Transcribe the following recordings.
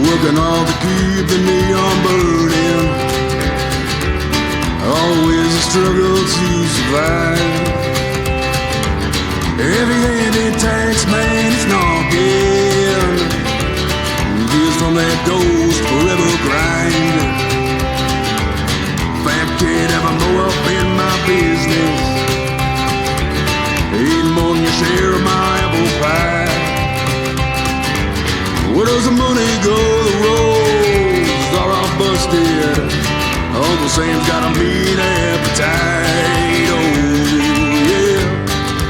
working hard to keep the neon burning. Always a struggle to survive. Every anti-tax man is knocking. Years from that ghost forever grind. Fat kid ever mow up in my business. Eating more than your share of my apple pie. Where does the money go? The roads are all busted. Uncle Sam's got a mean appetite. Oh yeah,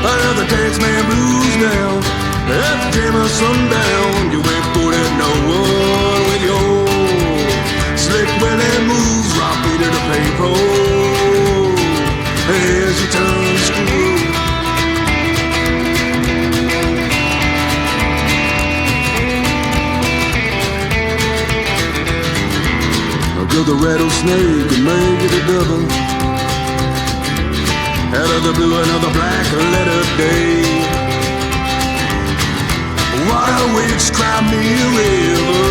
another tax man blues now. After jam of sundown, you ain't fooling no one with your slick belly moves. Rock me to the payroll as you turn the screw. Build a rattlesnake and make it a double. Out of the blue, another black letter day. Water witch, cry me a river.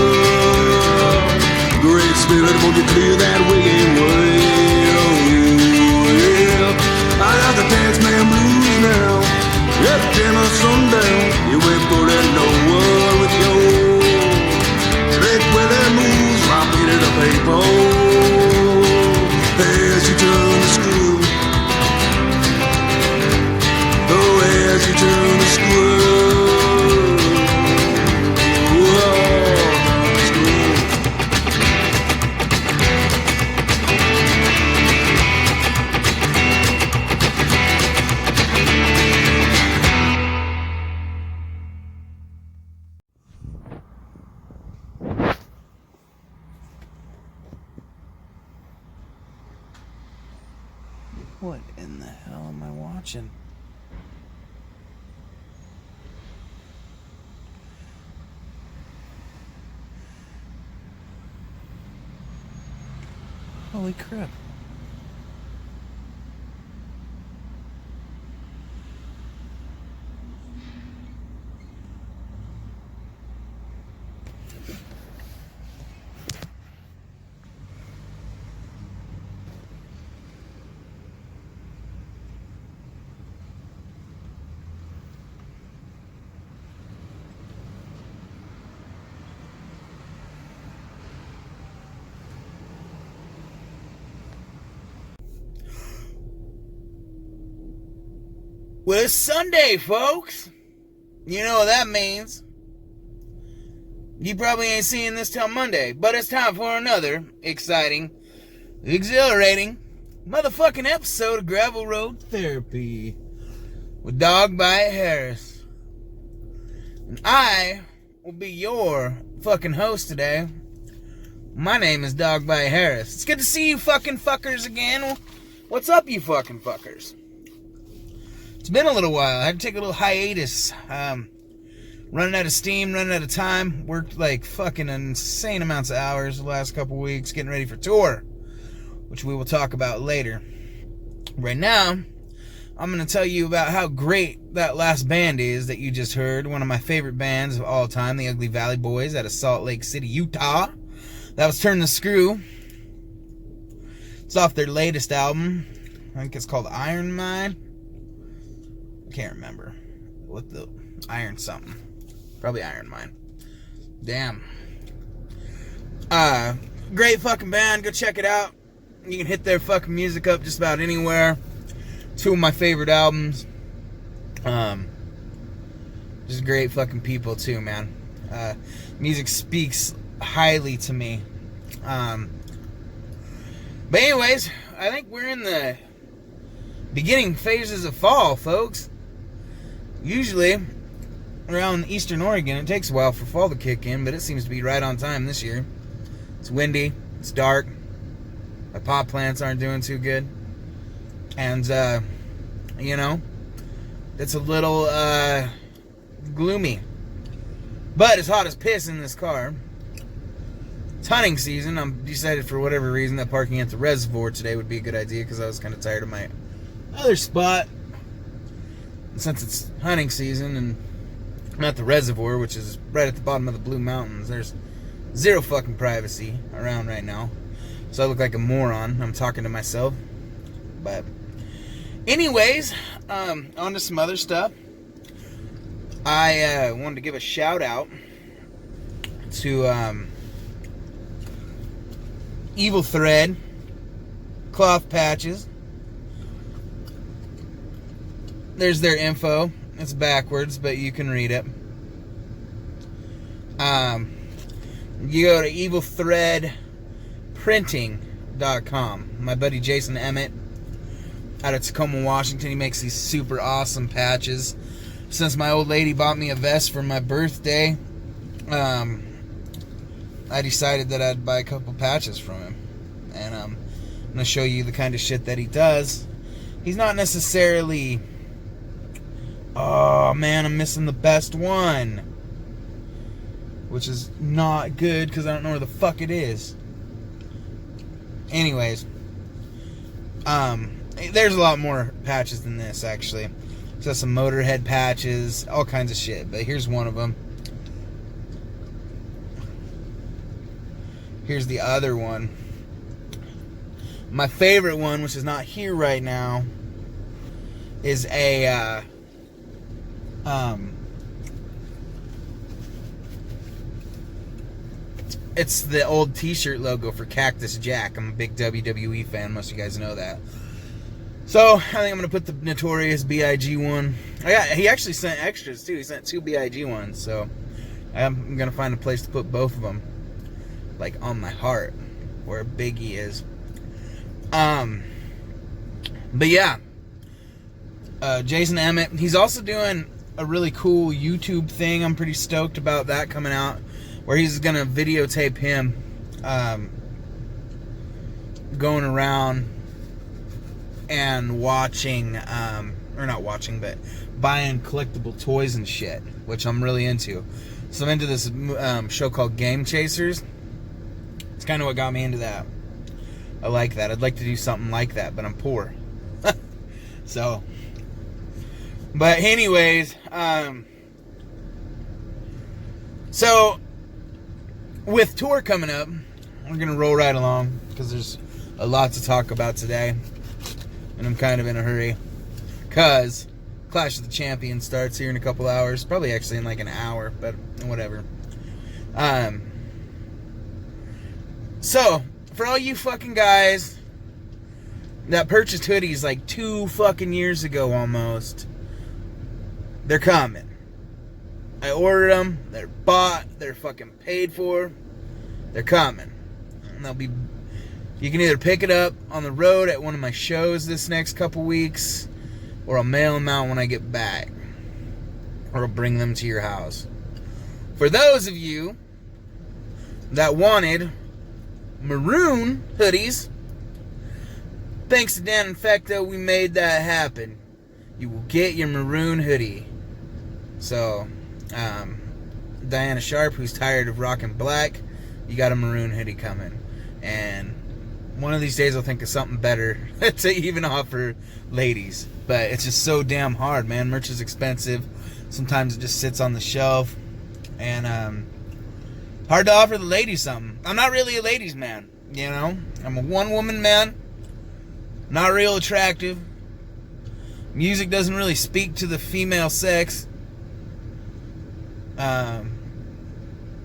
Great spirit, won't you clear that wicked way? Oh yeah, I got the dance man blues now. Every time of sundown, you ain't fooling no one with your slick willy moves. Rock me to the paper as you turn the screw. Oh, as you turn the screw. What in the hell am I watching? Holy crap. Well, it's Sunday, folks. You know what that means. You probably ain't seeing this till Monday, but it's time for another exciting, exhilarating, motherfucking episode of Gravel Road Therapy with Dogbite Harris. And I will be your fucking host today. My name is Dogbite Harris. It's good to see you fucking fuckers again. What's up, you fucking fuckers? It's been a little while. I had to take a little hiatus. Running out of steam, running out of time. Worked like fucking insane amounts of hours the last couple weeks getting ready for tour, which we will talk about later. Right now, I'm going to tell you about how great that last band is that you just heard. One of my favorite bands of all time, the Ugly Valley Boys out of Salt Lake City, Utah. That was Turn the Screw. It's off their latest album. I think it's called Iron Mine. I can't remember what the Iron something. Probably Iron Mine. Damn. Great fucking band. Go check it out. You can hit their fucking music up just about anywhere. Two of my favorite albums. Just great fucking people too, man. Music speaks highly to me. But anyways, I think we're in the beginning phases of fall, folks. Usually, around Eastern Oregon, it takes a while for fall to kick in, but it seems to be right on time this year. It's windy, it's dark, my pot plants aren't doing too good, and, you know, it's a little, gloomy. But it's hot as piss in this car. It's hunting season. I'm decided for whatever reason that parking at the reservoir today would be a good idea because I was kind of tired of my other spot. Since it's hunting season and I'm at the reservoir, which is right at the bottom of the Blue Mountains, there's Zero fucking privacy around right now. So I look like a moron. I'm talking to myself. But anyways, on to some other stuff. I wanted to give a shout out to Evil Thread cloth patches. There's their info. It's backwards, but you can read it. You go to evilthreadprinting.com. My buddy Jason Emmett out of Tacoma, Washington, he makes these super awesome patches. Since my old lady bought me a vest for my birthday, I decided that I'd buy a couple patches from him. And I'm going to show you the kind of shit that he does. He's not necessarily... Oh, man, I'm missing the best one. Which is not good, because I don't know where the fuck it is. Anyways. There's a lot more patches than this, actually. So some Motorhead patches, all kinds of shit. But here's one of them. Here's the other one. My favorite one, which is not here right now, is a it's the old t-shirt logo for Cactus Jack. I'm a big WWE fan, most of you guys know that. So, I think I'm going to put the Notorious B.I.G. one. He actually sent extras, too. He sent 2 B.I.G. ones, so I'm going to find a place to put both of them. Like, on my heart, where Biggie is. But yeah. Jason Emmett. He's also doing a really cool YouTube thing. I'm pretty stoked about that coming out. Where he's going to videotape him going around and watching, or not watching, but buying collectible toys and shit, which I'm really into. So I'm into this show called Game Chasers. It's kind of what got me into that. I like that. I'd like to do something like that, but I'm poor. So, but anyways, so with tour coming up, we're going to roll right along because there's a lot to talk about today. And I'm kind of in a hurry because Clash of the Champions starts here in a couple hours. Probably actually in like an hour, but whatever. So, for all you fucking guys that purchased hoodies like 2 fucking years ago almost, they're coming. I ordered them. They're bought. They're fucking paid for. They're coming. And they'll be... You can either pick it up on the road at one of my shows this next couple weeks, or I'll mail them out when I get back. Or I'll bring them to your house. For those of you that wanted maroon hoodies, thanks to Dan Infecto, we made that happen. You will get your maroon hoodie. So, Diana Sharp, who's tired of rocking black, you got a maroon hoodie coming. And one of these days I'll think of something better to even offer ladies. But it's just so damn hard, man. Merch is expensive. Sometimes it just sits on the shelf. And hard to offer the ladies something. I'm not really a ladies man, you know. I'm a one-woman man. Not real attractive. Music doesn't really speak to the female sex.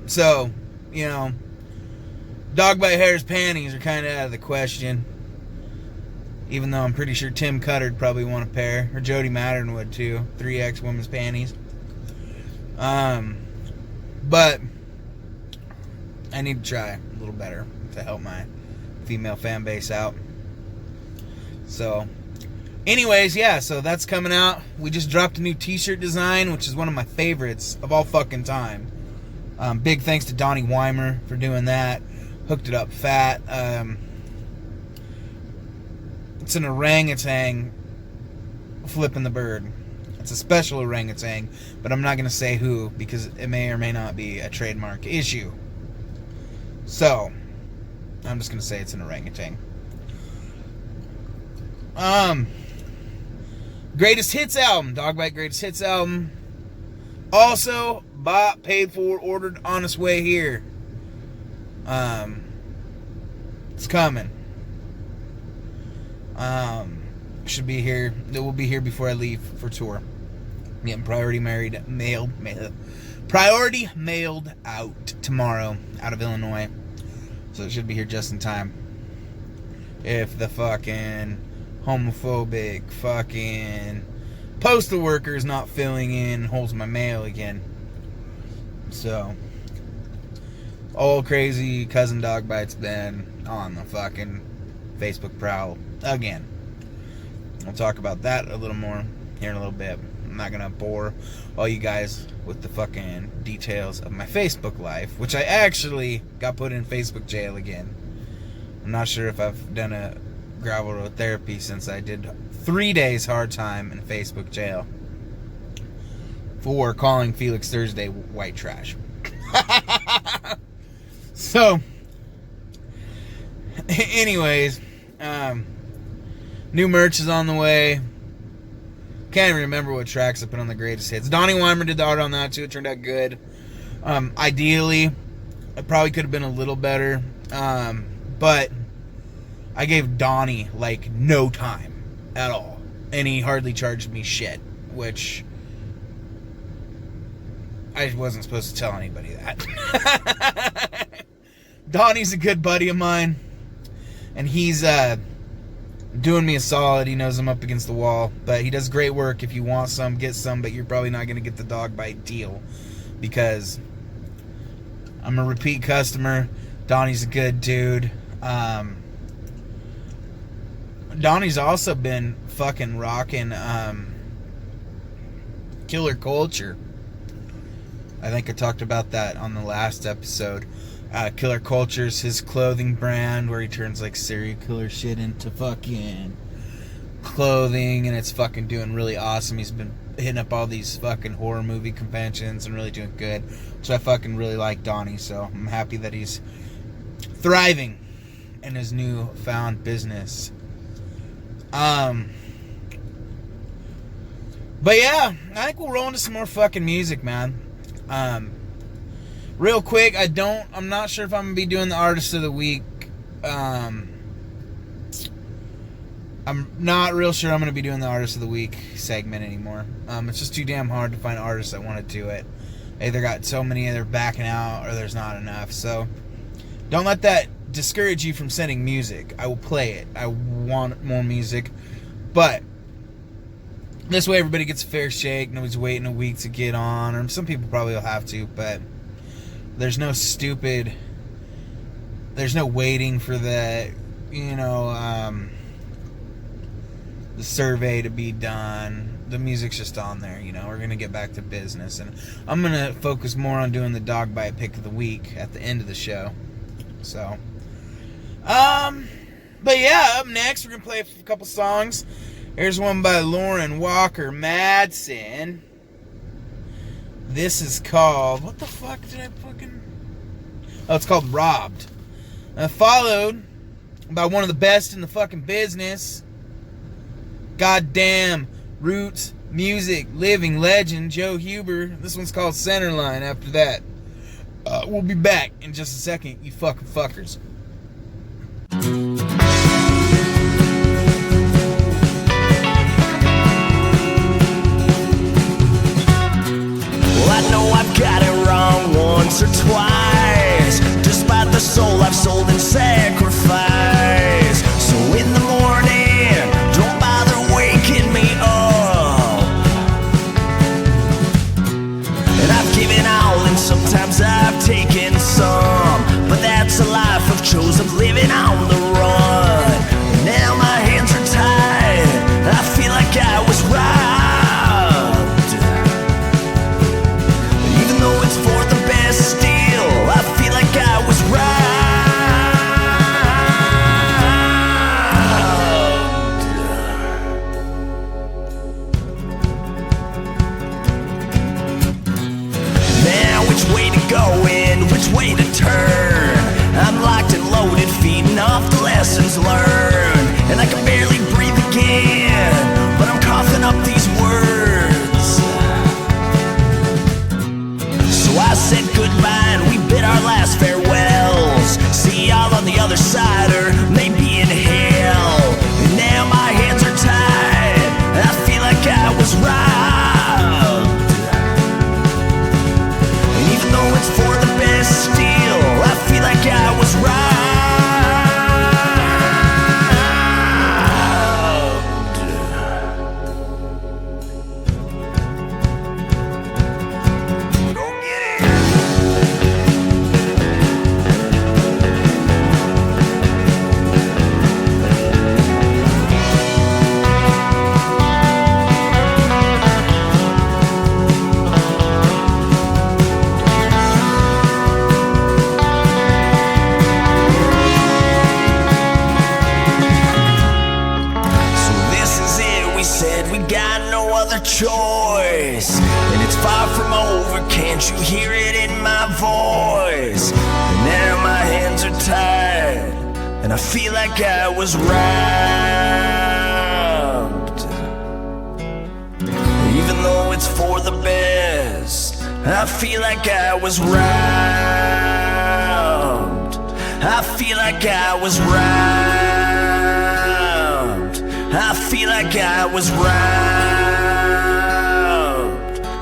So, you know, dog bite hair's panties are kind of out of the question. Even though I'm pretty sure Tim Cutter'd probably want a pair. Or Jody Mattern would too. 3X women's panties. But I need to try a little better to help my female fan base out. So, anyways, yeah, so that's coming out. We just dropped a new t-shirt design, which is one of my favorites of all fucking time. Big thanks to Donnie Weimer for doing that. Hooked it up fat. It's an orangutan flipping the bird. It's a special orangutan, but I'm not going to say who because it may or may not be a trademark issue. So, I'm just going to say it's an orangutan. Greatest Hits album. Dog Bite Greatest Hits album. Also, bought, paid for, ordered on its way here. It's coming. Should be here. It will be here before I leave for tour. Getting priority mailed out tomorrow out of Illinois. So it should be here just in time. If the fucking homophobic fucking postal worker is not filling in, holds my mail again. So, old crazy cousin dog bite's been on the fucking Facebook prowl again. We'll talk about that a little more here in a little bit. I'm not gonna bore all you guys with the fucking details of my Facebook life, which I actually got put in Facebook jail again. I'm not sure if I've done a gravel road therapy since I did 3 days hard time in Facebook jail for calling Felix Thursday white trash. So, anyways, new merch is on the way. Can't even remember what tracks I put on the greatest hits. Donnie Weimer did the art on that too. It turned out good. Ideally, it probably could have been a little better. But I gave Donnie like no time at all. And he hardly charged me shit. Which I wasn't supposed to tell anybody that. Donnie's a good buddy of mine. And he's doing me a solid. He knows I'm up against the wall, but he does great work. If you want some, get some, but you're probably not going to get the dog bite deal because I'm a repeat customer. Donnie's a good dude. Donnie's also been fucking rocking Killer Culture. I think I talked about that on the last episode. Killer Culture's his clothing brand where he turns like serial killer shit into fucking clothing, and it's fucking doing really awesome. He's been hitting up all these fucking horror movie conventions and really doing good, so I fucking really like Donnie. So I'm happy that he's thriving in his new found business. But yeah, I think we'll roll into some more fucking music, man. Real quick, I'm not sure if I'm going to be doing the Artist of the Week. I'm not real sure I'm going to be doing the Artist of the Week segment anymore. It's just too damn hard to find artists that want to do it. Either got so many they're backing out or there's not enough. So don't let that discourage you from sending music. I will play it. I want more music. But this way everybody gets a fair shake. Nobody's waiting a week to get on. Or some people probably will have to, but there's no waiting for the survey to be done. The music's just on there, we're going to get back to business. And I'm going to focus more on doing the dog bite pick of the week at the end of the show. So, but yeah, up next, we're going to play a couple songs. Here's one by Lorin, Walker, Madsen. This is called... What the fuck did I fucking... Oh, it's called Robbed. Followed by one of the best in the fucking business. Goddamn roots, music, living legend, Joe Huber. This one's called Centerline after that. We'll be back in just a second, you fucking fuckers. I know I've got it wrong once or twice, despite the soul I've sold in sacrifice. So in the morning, don't bother waking me up. And I've given all and sometimes I've taken some, but that's a life I've chosen, living on the run. Now my hands are tied, I feel like I was right. For the best still, I feel like I was robbed. Now which way to go and which way to turn? I'm locked and loaded, feeding off the lessons learned. And I can barely breathe again, but I'm coughing up these words. So I said goodbye and we bid our last farewells. Don't you hear it in my voice? And now my hands are tied, and I feel like I was robbed. Even though it's for the best, I feel like I was robbed. I feel like I was robbed. I feel like I was robbed.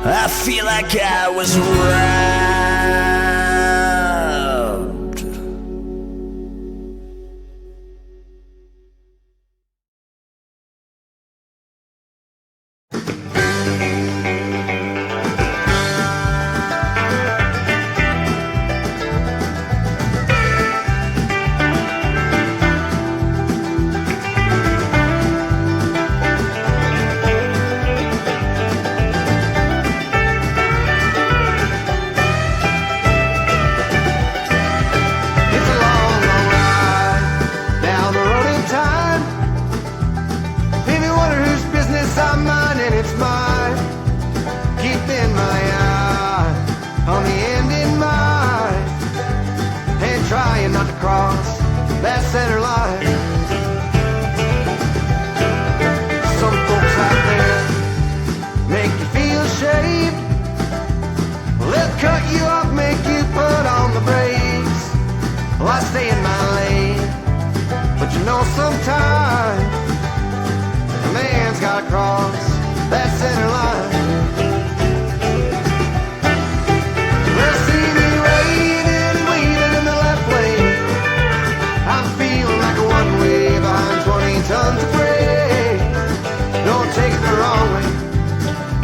I feel like I was robbed. Sometimes a man's gotta cross that center line. They'll see me waving and weaving in the left lane. I'm feeling like a one-way behind 20 tons of freight. Don't take it the wrong way,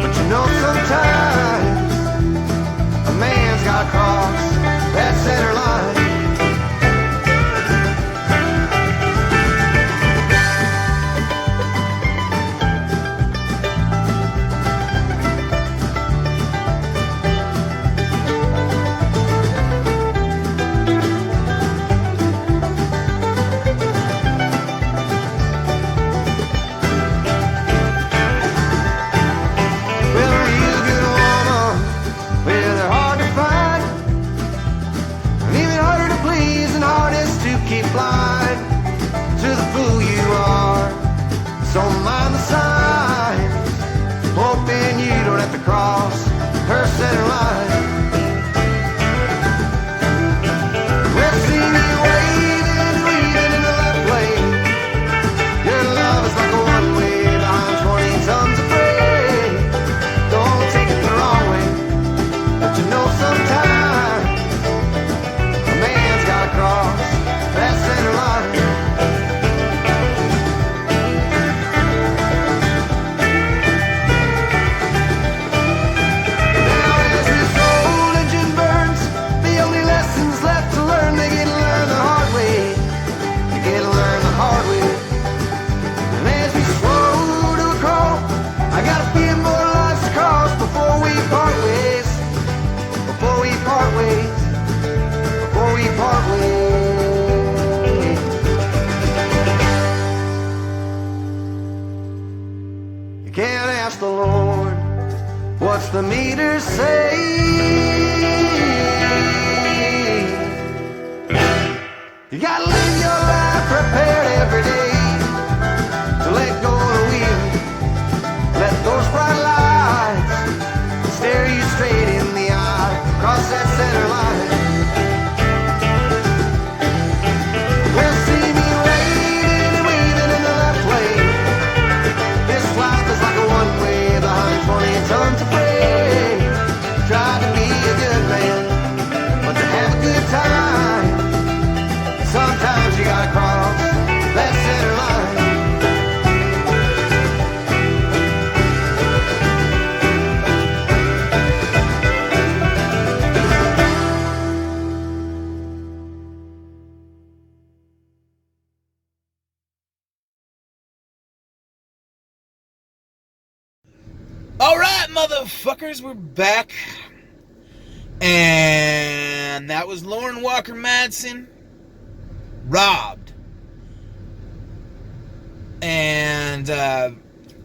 but you know sometimes a man's gotta cross that center line. The meters say you gotta live your life prepared every day to let go of the wheel. Let those bright lights stare you straight in the eye across that center line. Well, see me waiting and waving in the left lane. This life is like a one-way behind 20 tons of freight. Try to be a good man, but to have a good time, sometimes you gotta cross that center line. Alright, motherfuckers, we're back. And that was Lorin Walker Madsen, Robbed. And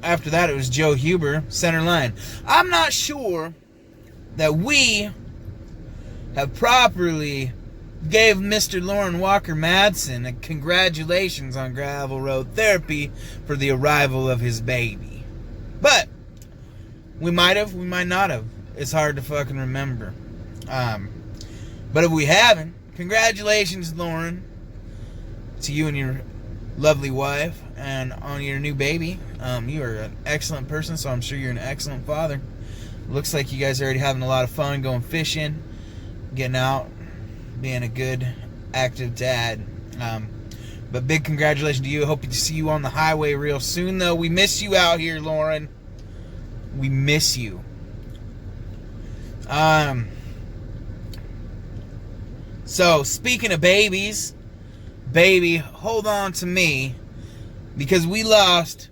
after that, it was Joe Huber, Center Line. I'm not sure that we have properly gave Mr. Lorin Walker Madsen a congratulations on gravel road therapy for the arrival of his baby. But we might have, we might not have. It's hard to fucking remember. But if we haven't, congratulations, Lorin, to you and your lovely wife, and on your new baby. You are an excellent person, so I'm sure you're an excellent father. Looks like you guys are already having a lot of fun going fishing, getting out, being a good, active dad. But big congratulations to you. Hope to see you on the highway real soon, though. We miss you out here, Lorin. We miss you. So, speaking of babies, baby, hold on to me, because we lost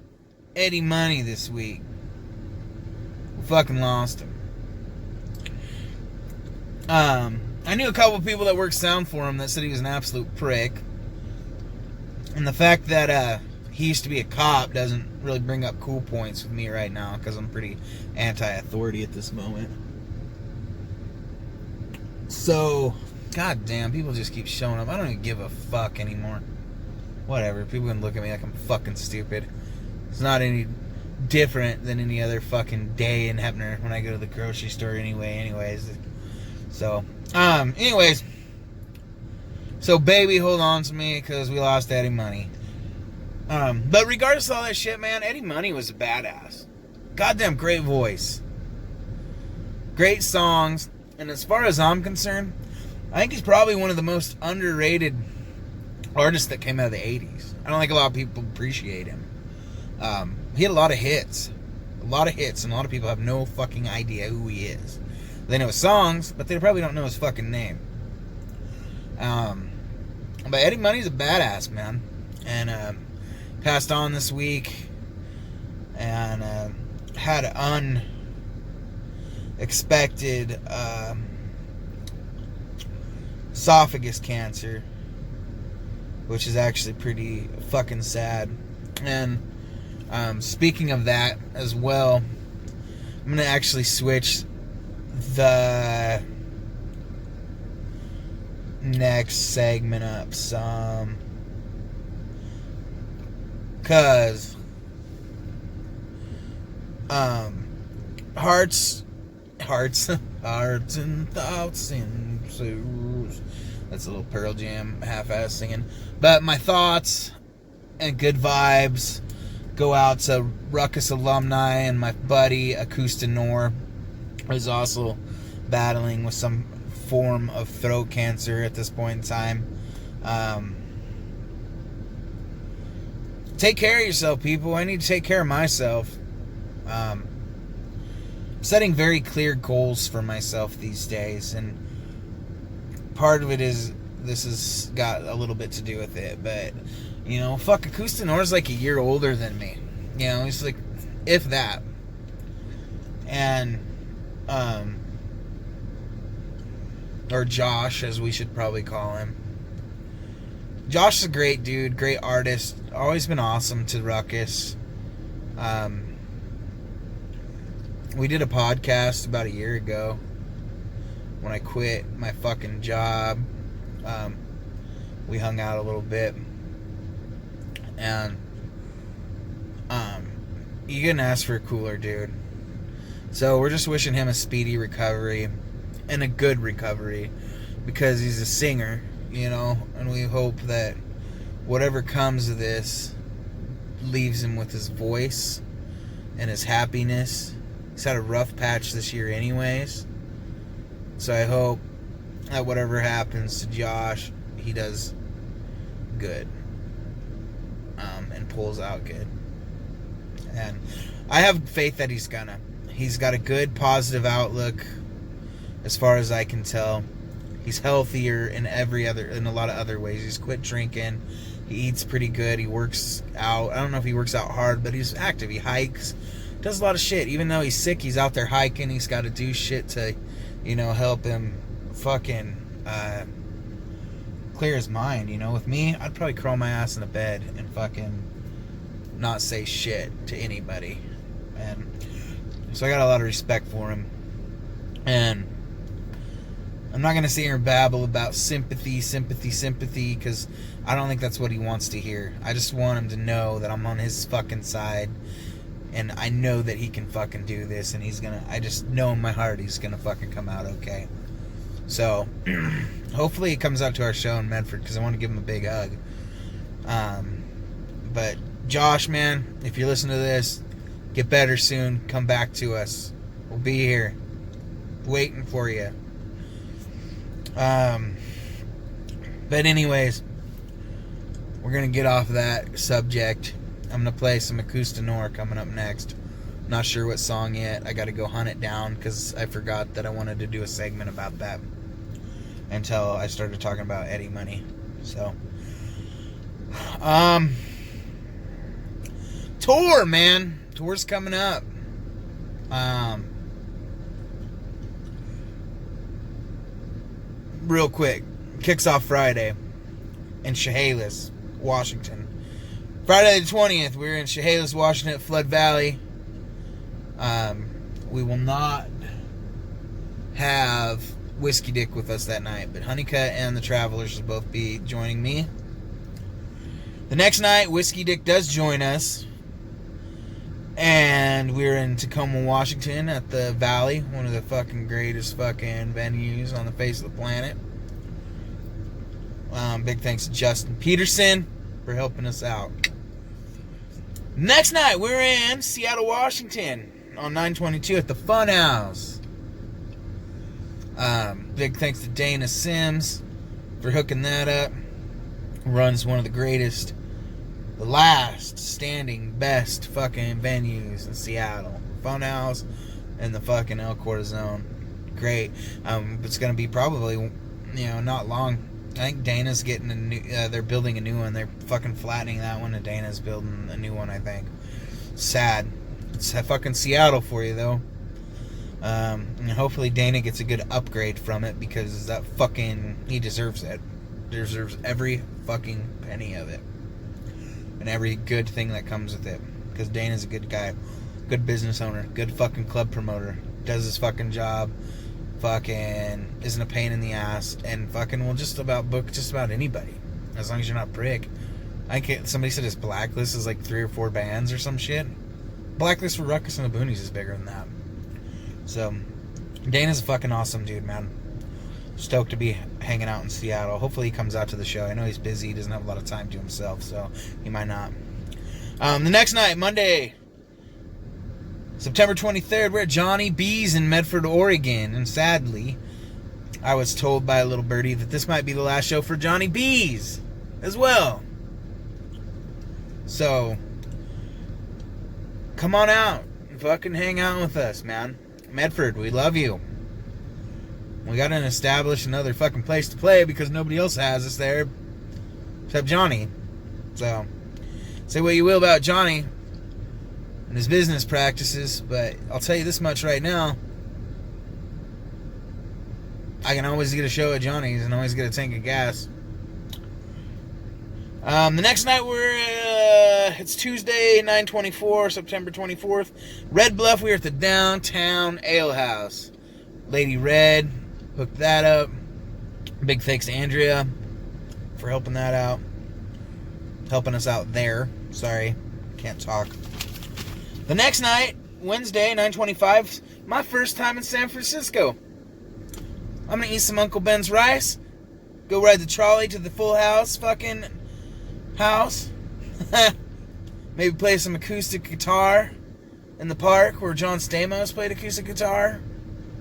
Eddie Money this week. We fucking lost him. I knew a couple of people that worked sound for him that said he was an absolute prick. And the fact that he used to be a cop doesn't really bring up cool points with me right now, because I'm pretty anti-authority at this moment. So, goddamn, people just keep showing up. I don't even give a fuck anymore. Whatever, people can look at me like I'm fucking stupid. It's not any different than any other fucking day in Heppner when I go to the grocery store anyways. So, anyways. So, baby, hold on to me, because we lost Eddie Money. But regardless of all that shit, man, Eddie Money was a badass. Goddamn great voice. Great songs. And as far as I'm concerned, I think he's probably one of the most underrated artists that came out of the 80s. I don't think a lot of people appreciate him. He had a lot of hits. And a lot of people have no fucking idea who he is. They know his songs, but they probably don't know his fucking name. But Eddie Money's a badass, man. And passed on this week. And had unexpected esophagus cancer, which is actually pretty fucking sad. And speaking of that as well, I'm going to actually switch the next segment up some, because hearts and thoughts and souls. That's a little Pearl Jam half-ass singing. But my thoughts and good vibes go out to Ruckus alumni and my buddy Acousta Noir, who's also battling with some form of throat cancer at this point in time. Take care of yourself, people. I need to take care of myself. Setting very clear goals for myself these days, and part of it is this has got a little bit to do with it, but fuck, Acousta Noir's like a year older than me. He's like, if that. And or Josh, as we should probably call him. Josh is a great dude, great artist, always been awesome to Ruckus. We did a podcast about a year ago when I quit my fucking job. We hung out a little bit, and you couldn't ask for a cooler dude. So we're just wishing him a speedy recovery and a good recovery, because he's a singer, and we hope that whatever comes of this leaves him with his voice and his happiness. He's had a rough patch this year anyways, so I hope that whatever happens to Josh, he does good, and pulls out good. And I have faith that he's got a good positive outlook as far as I can tell. He's healthier in a lot of other ways. He's quit drinking. He eats pretty good. He works out. I don't know if he works out hard, but he's active. He hikes, does a lot of shit. Even though he's sick, he's out there hiking. He's got to do shit to, help him fucking clear his mind. With me, I'd probably crawl my ass in the bed and fucking not say shit to anybody. And so I got a lot of respect for him. And I'm not going to sit here and babble about sympathy, because I don't think that's what he wants to hear. I just want him to know that I'm on his fucking side, and I know that he can fucking do this, and I just know in my heart he's going to fucking come out okay. So, hopefully he comes out to our show in Medford, because I want to give him a big hug. But, Josh, man, if you listen to this, get better soon. Come back to us. We'll be here, waiting for you. But anyways, we're going to get off that subject. I'm going to play some Acousta Noir coming up next. Not sure what song yet. I got to go hunt it down because I forgot that I wanted to do a segment about that until I started talking about Eddie Money. So, tour, man. Tour's coming up. Real quick, kicks off Friday in Chehalis, Washington. Friday the 20th, we're in Chehalis, Washington at Flood Valley. We will not have Whiskey Dick with us that night, but Honeycutt and the Travelers will both be joining me. The next night, Whiskey Dick does join us, and we're in Tacoma, Washington at the Valley, one of the fucking greatest fucking venues on the face of the planet. Big thanks to Justin Peterson for helping us out. Next night, we're in Seattle, Washington on 9/22 at the Funhouse. Big thanks to Dana Sims for hooking that up. Runs one of the greatest, the last standing best fucking venues in Seattle. Funhouse and the fucking El Cortizone. Great. It's going to be probably, not long. I think Dana's getting a new, they're building a new one. They're fucking flattening that one, and Dana's building a new one, I think. Sad. It's fucking Seattle for you, though. And hopefully Dana gets a good upgrade from it, because that fucking, he deserves it. Deserves every fucking penny of it. And every good thing that comes with it. Because Dana's a good guy. Good business owner. Good fucking club promoter. Does his fucking job. Fucking isn't a pain in the ass, and fucking will just about book just about anybody, as long as you're not a prick. Somebody said his blacklist is like 3 or 4 bands or some shit. Blacklist for Ruckus and the Boonies is bigger than that. So Dana's a fucking awesome dude, man. Stoked to be hanging out in Seattle. Hopefully he comes out to the show. I know he's busy, he doesn't have a lot of time to himself, so he might not. The next night, Monday, September 23rd, we're at Johnny B's in Medford, Oregon. And sadly, I was told by a little birdie that this might be the last show for Johnny B's as well. So, come on out and fucking hang out with us, man. Medford, we love you. We gotta establish another fucking place to play because nobody else has us there except Johnny. So, say what you will about Johnny and his business practices, but I'll tell you this much right now. I can always get a show at Johnny's and always get a tank of gas. The next night it's Tuesday, 9/24, September 24th. Red Bluff, we're at the Downtown Ale House. Lady Red hooked that up. Big thanks to Andrea for helping that out. Helping us out there. Sorry, can't talk. The next night, Wednesday, 9/25, my first time in San Francisco. I'm going to eat some Uncle Ben's rice, go ride the trolley to the Full House fucking house, maybe play some acoustic guitar in the park where John Stamos played acoustic guitar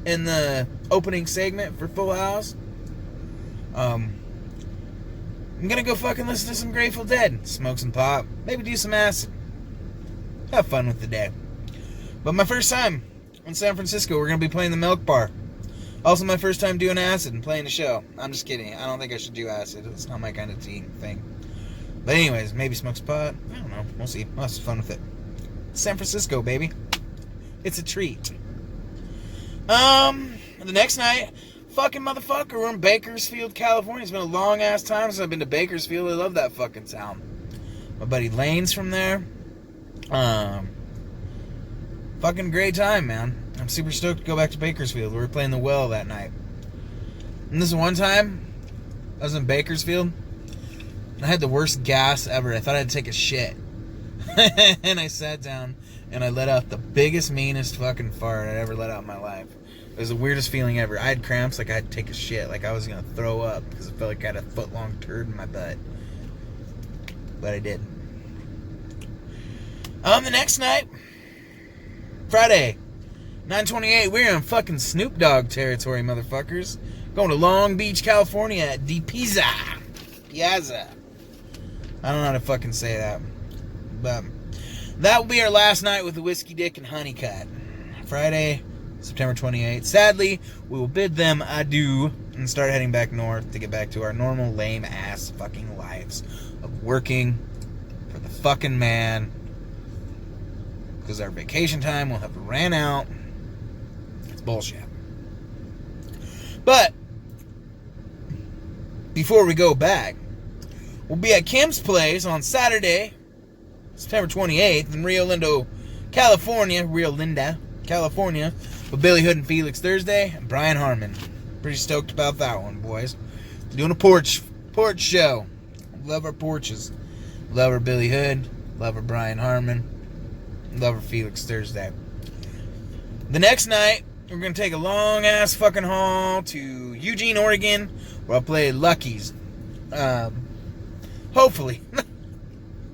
in the opening segment for Full House. I'm going to go fucking listen to some Grateful Dead, smoke some pot, maybe do some acid. Have fun with the day. But my first time in San Francisco, we're going to be playing the Milk Bar. Also my first time doing acid and playing a show. I'm just kidding. I don't think I should do acid. It's not my kind of thing. But anyways, maybe smoke some pot. I don't know. We'll see. We'll have some fun with it. San Francisco, baby. It's a treat. The next night, fucking motherfucker, we're in Bakersfield, California. It's been a long ass time since I've been to Bakersfield. I love that fucking town. My buddy Lane's from there. Fucking great time, man. I'm super stoked to go back to Bakersfield. We were playing the Well that night. And this one time, I was in Bakersfield. I had the worst gas ever. I thought I had to take a shit. And I sat down and I let out the biggest, meanest fucking fart I'd ever let out in my life. It was the weirdest feeling ever. I had cramps, like I had to take a shit, like I was gonna throw up because it felt like I had a foot-long turd in my butt. But I did. The next night, Friday, 9/28, we're in fucking Snoop Dogg territory, motherfuckers. Going to Long Beach, California at Piazza. I don't know how to fucking say that. But that will be our last night with the Whiskey Dick and Honeycutt. Friday, September 28th. Sadly, we will bid them adieu and start heading back north to get back to our normal lame-ass fucking lives of working for the fucking man. Because our vacation time will have ran out. It's bullshit. But before we go back, we'll be at Kim's Place on Saturday, September 28th in Rio Linda, California, with Billy Hood and Felix Thursday and Brian Harmon. Pretty stoked about that one, boys. Doing a porch show. Love our porches. Love our Billy Hood. Love our Brian Harmon. Love our Felix Thursday. The next night, we're going to take a long-ass fucking haul to Eugene, Oregon, where I'll play Lucky's. Hopefully.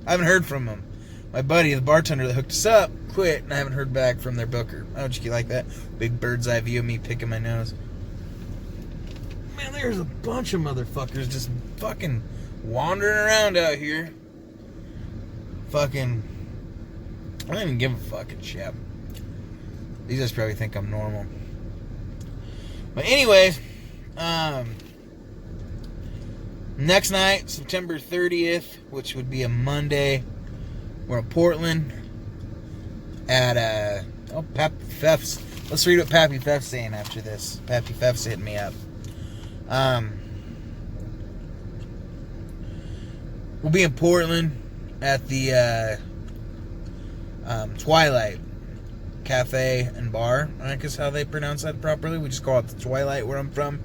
I haven't heard from him. My buddy, the bartender that hooked us up, quit, and I haven't heard back from their booker. How would you like that? Big bird's eye view of me picking my nose. Man, there's a bunch of motherfuckers just fucking wandering around out here. Fucking... I don't even give a fucking shit. These guys probably think I'm normal. But anyways, next night, September 30th, which would be a Monday, we're in Portland at, Pappy Feff's. Let's read what Pappy Feff's saying after this. Pappy Feff's hitting me up. We'll be in Portland at the, Twilight Cafe and Bar, I think is how they pronounce that properly. We just call it the Twilight where I'm from.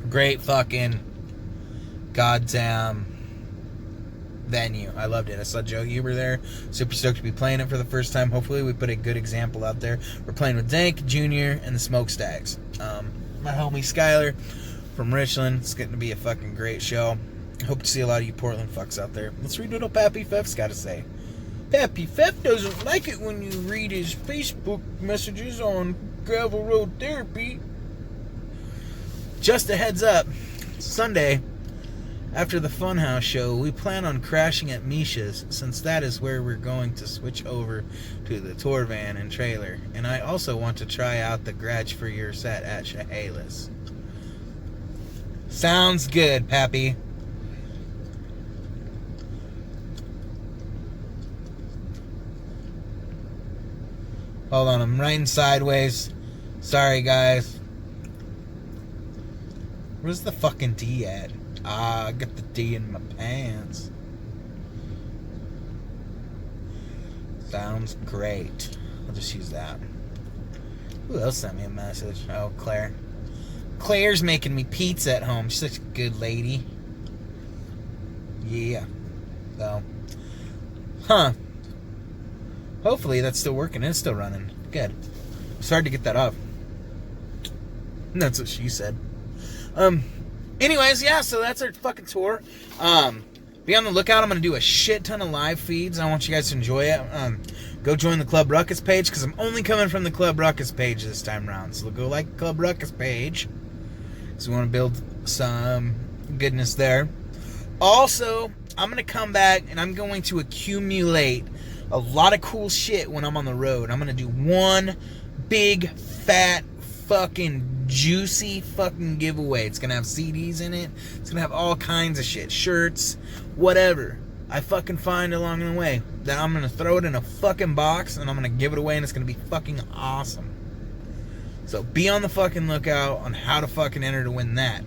Great fucking goddamn venue. I loved it. I saw Joe Huber there. Super stoked to be playing it for the first time. Hopefully we put a good example out there. We're playing with Dank Jr. and the Smokestacks. My homie Skyler from Richland. It's getting to be a fucking great show. Hope to see a lot of you Portland fucks out there. Let's read what Pappy Feff's got to say. Pappy Feff doesn't like it when you read his Facebook messages on Gravel Road Therapy. Just a heads up, Sunday, after the Funhouse show, we plan on crashing at Misha's, since that is where we're going to switch over to the tour van and trailer. And I also want to try out the garage for your set at Chehalis. Sounds good, Pappy. Hold on, I'm writing sideways. Sorry, guys. Where's the fucking D at? I got the D in my pants. Sounds great. I'll just use that. Who else sent me a message? Oh, Claire. Claire's making me pizza at home. She's such a good lady. Yeah. So. Huh. Hopefully that's still working. It's still running. Good. It's hard to get that off. That's what she said. Anyways, yeah, so that's our fucking tour. Be on the lookout. I'm going to do a shit ton of live feeds. I want you guys to enjoy it. Go join the Club Ruckus page, because I'm only coming from the Club Ruckus page this time around. So go like the Club Ruckus page. So we want to build some goodness there. Also, I'm going to come back and I'm going to accumulate a lot of cool shit when I'm on the road. I'm going to do one big, fat, fucking juicy fucking giveaway. It's going to have CDs in it. It's going to have all kinds of shit. Shirts, whatever I fucking find along the way. That I'm going to throw it in a fucking box and I'm going to give it away and it's going to be fucking awesome. So be on the fucking lookout on how to fucking enter to win that.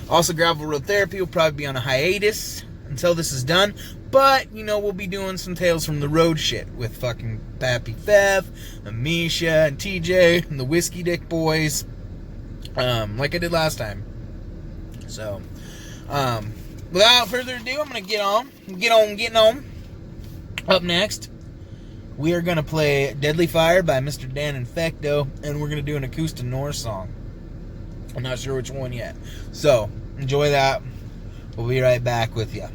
Also, Gravel Road Therapy will probably be on a hiatus until this is done. But, you know, we'll be doing some Tales from the Road shit with fucking Pappy Feff, and Misha, and TJ, and the Whiskey Dick Boys. like I did last time. So, without further ado, I'm gonna getting on. Up next, we are gonna play "Deadly Fire" by Mr. Dan Infecto, and we're gonna do an Acousta Noir song. I'm not sure which one yet. So, enjoy that. We'll be right back with you.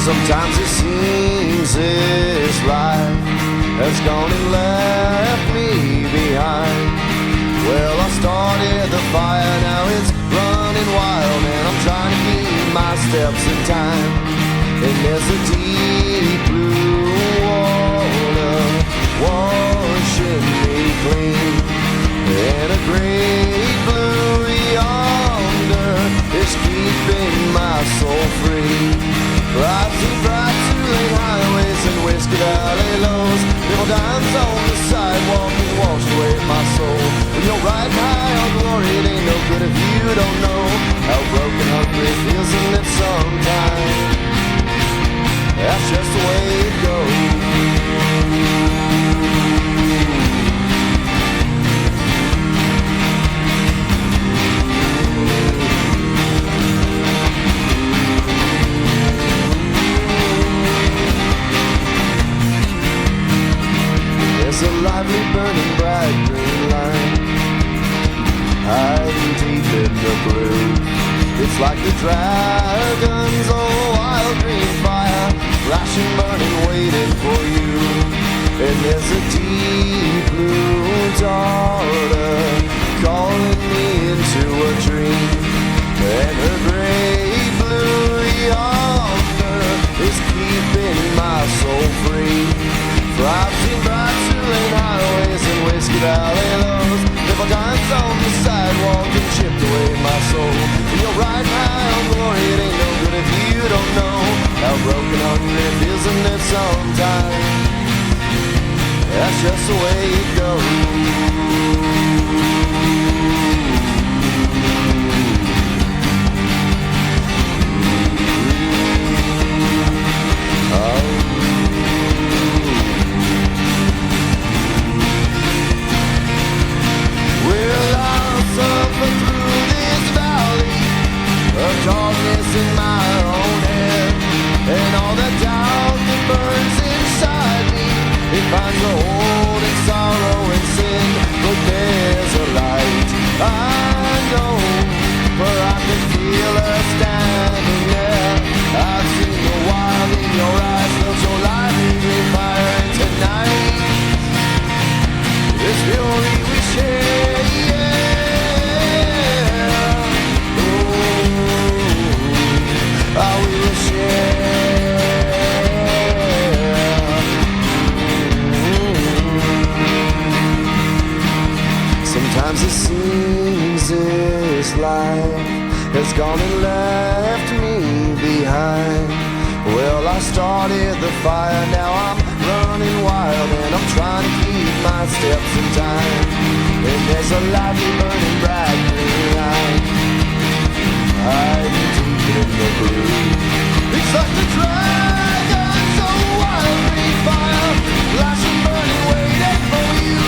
Sometimes it seems this life has gone and left me behind. Well, I started the fire, now it's running wild, and I'm trying to keep my steps in time. And there's a deep blue water washing me clean, and a great blue yonder is keeping my soul free. Rising bright two-lane highways and whiskey valley lows, little dimes on the sidewalk has washed away my soul. When you're riding high on glory, it ain't no good if you don't know how broken hungry feels in it sometimes. That's just the way it goes. keeping my soul free. For I've seen bright two-lane highways and Whiskey Valley lows, nickel dimes on the sidewalk and chipped away my soul. And you're riding high on glory, it ain't no good if you don't know how broken hungry it feels, isn't it sometimes? That's just the way it goes. Darkness in my own head, and all the doubt that burns inside me, it finds a hold in sorrow and sin. But there's a light, I know, for I can feel her standing there. I've seen the wild in your eyes, felt your light leaving fire, and tonight this fury we share, yeah. I will share. Sometimes it seems this life has gone and left me behind. Well, I started the fire, now I'm running wild, and I'm trying to keep my steps in time. And there's a lively burning bright green light hiding deep in the blue. It's like the dragon's own wild green fire, flashing, burning, waiting for you.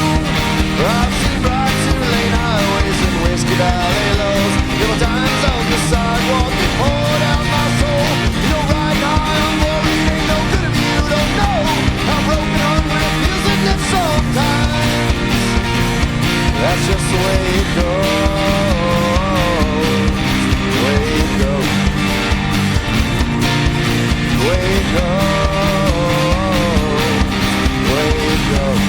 I've seen bright two-lane highways and Whiskey Valley lows, little dimes on the sidewalk that poured out my soul. You know, riding high on glory ain't no good if you don't know how broken hungry it feels, and that sometimes that's just the way it goes. Way it goes. Way it goes. Way it goes.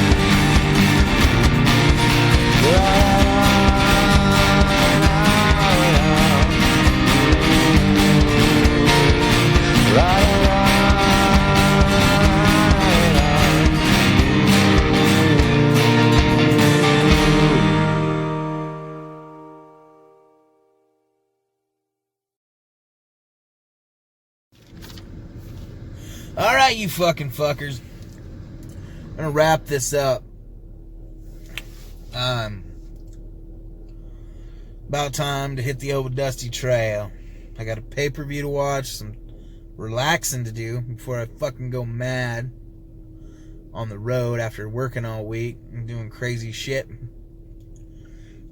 Alright, you fucking fuckers. I'm gonna wrap this up. About time to hit the old dusty trail. I got a pay-per-view to watch, some relaxing to do before I fucking go mad on the road after working all week and doing crazy shit.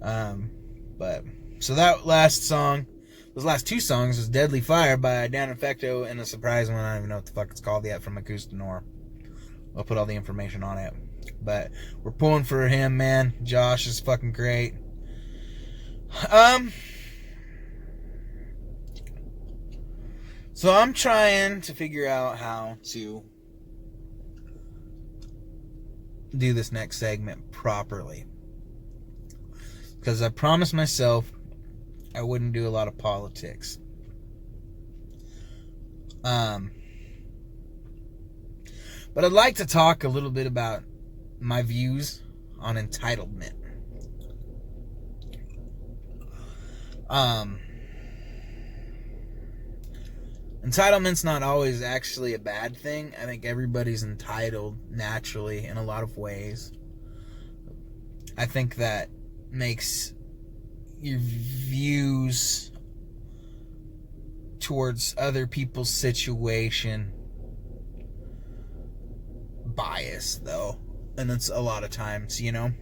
So that last song, those last two songs, was Deadly Fire by Dan Infecto and a surprise one, I don't even know what the fuck it's called yet, from Acousta Noir. I'll put all the information on it. But we're pulling for him, man. Josh is fucking great. So I'm trying to figure out how to do this next segment properly. Because I promised myself I wouldn't do a lot of politics. But I'd like to talk a little bit about my views on entitlement. Entitlement's not always actually a bad thing. I think everybody's entitled naturally in a lot of ways. I think that makes your views towards other people's situation biased, though. And it's a lot of times, you know.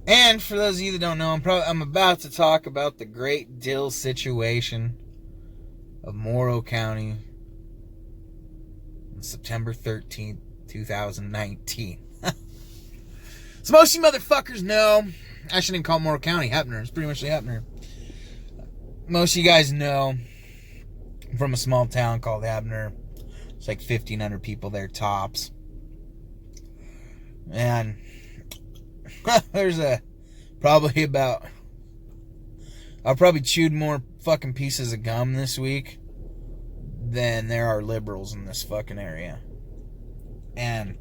And for those of you that don't know, I'm about to talk about the great dill situation of Morrow County on September 13th, 2019. So most of you motherfuckers know, I shouldn't call Morrow County Heppner. It's pretty much the Heppner. Most of you guys know I'm from a small town called Heppner. It's like 1,500 people there tops. And there's I've probably chewed more fucking pieces of gum this week than there are liberals in this fucking area. And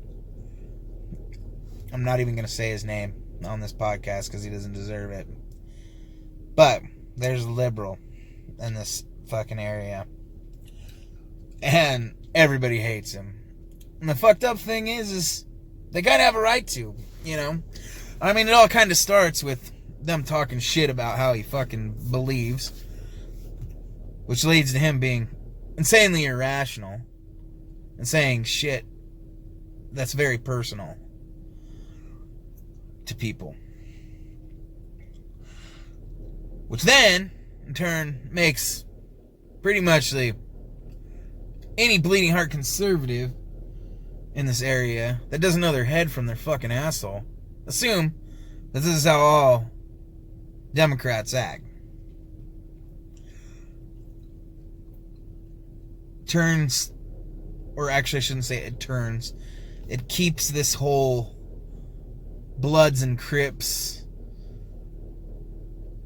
I'm not even going to say his name on this podcast because he doesn't deserve it. But there's a liberal in this fucking area. And everybody hates him. And the fucked up thing is they kind of have a right to, you know? I mean, it all kind of starts with them talking shit about how he fucking believes, which leads to him being insanely irrational and saying shit that's very personal to people. Which then, in turn, makes pretty much any bleeding heart conservative in this area that doesn't know their head from their fucking asshole assume that this is how all Democrats act. Turns, or actually I shouldn't say it turns, it keeps this whole Bloods and Crips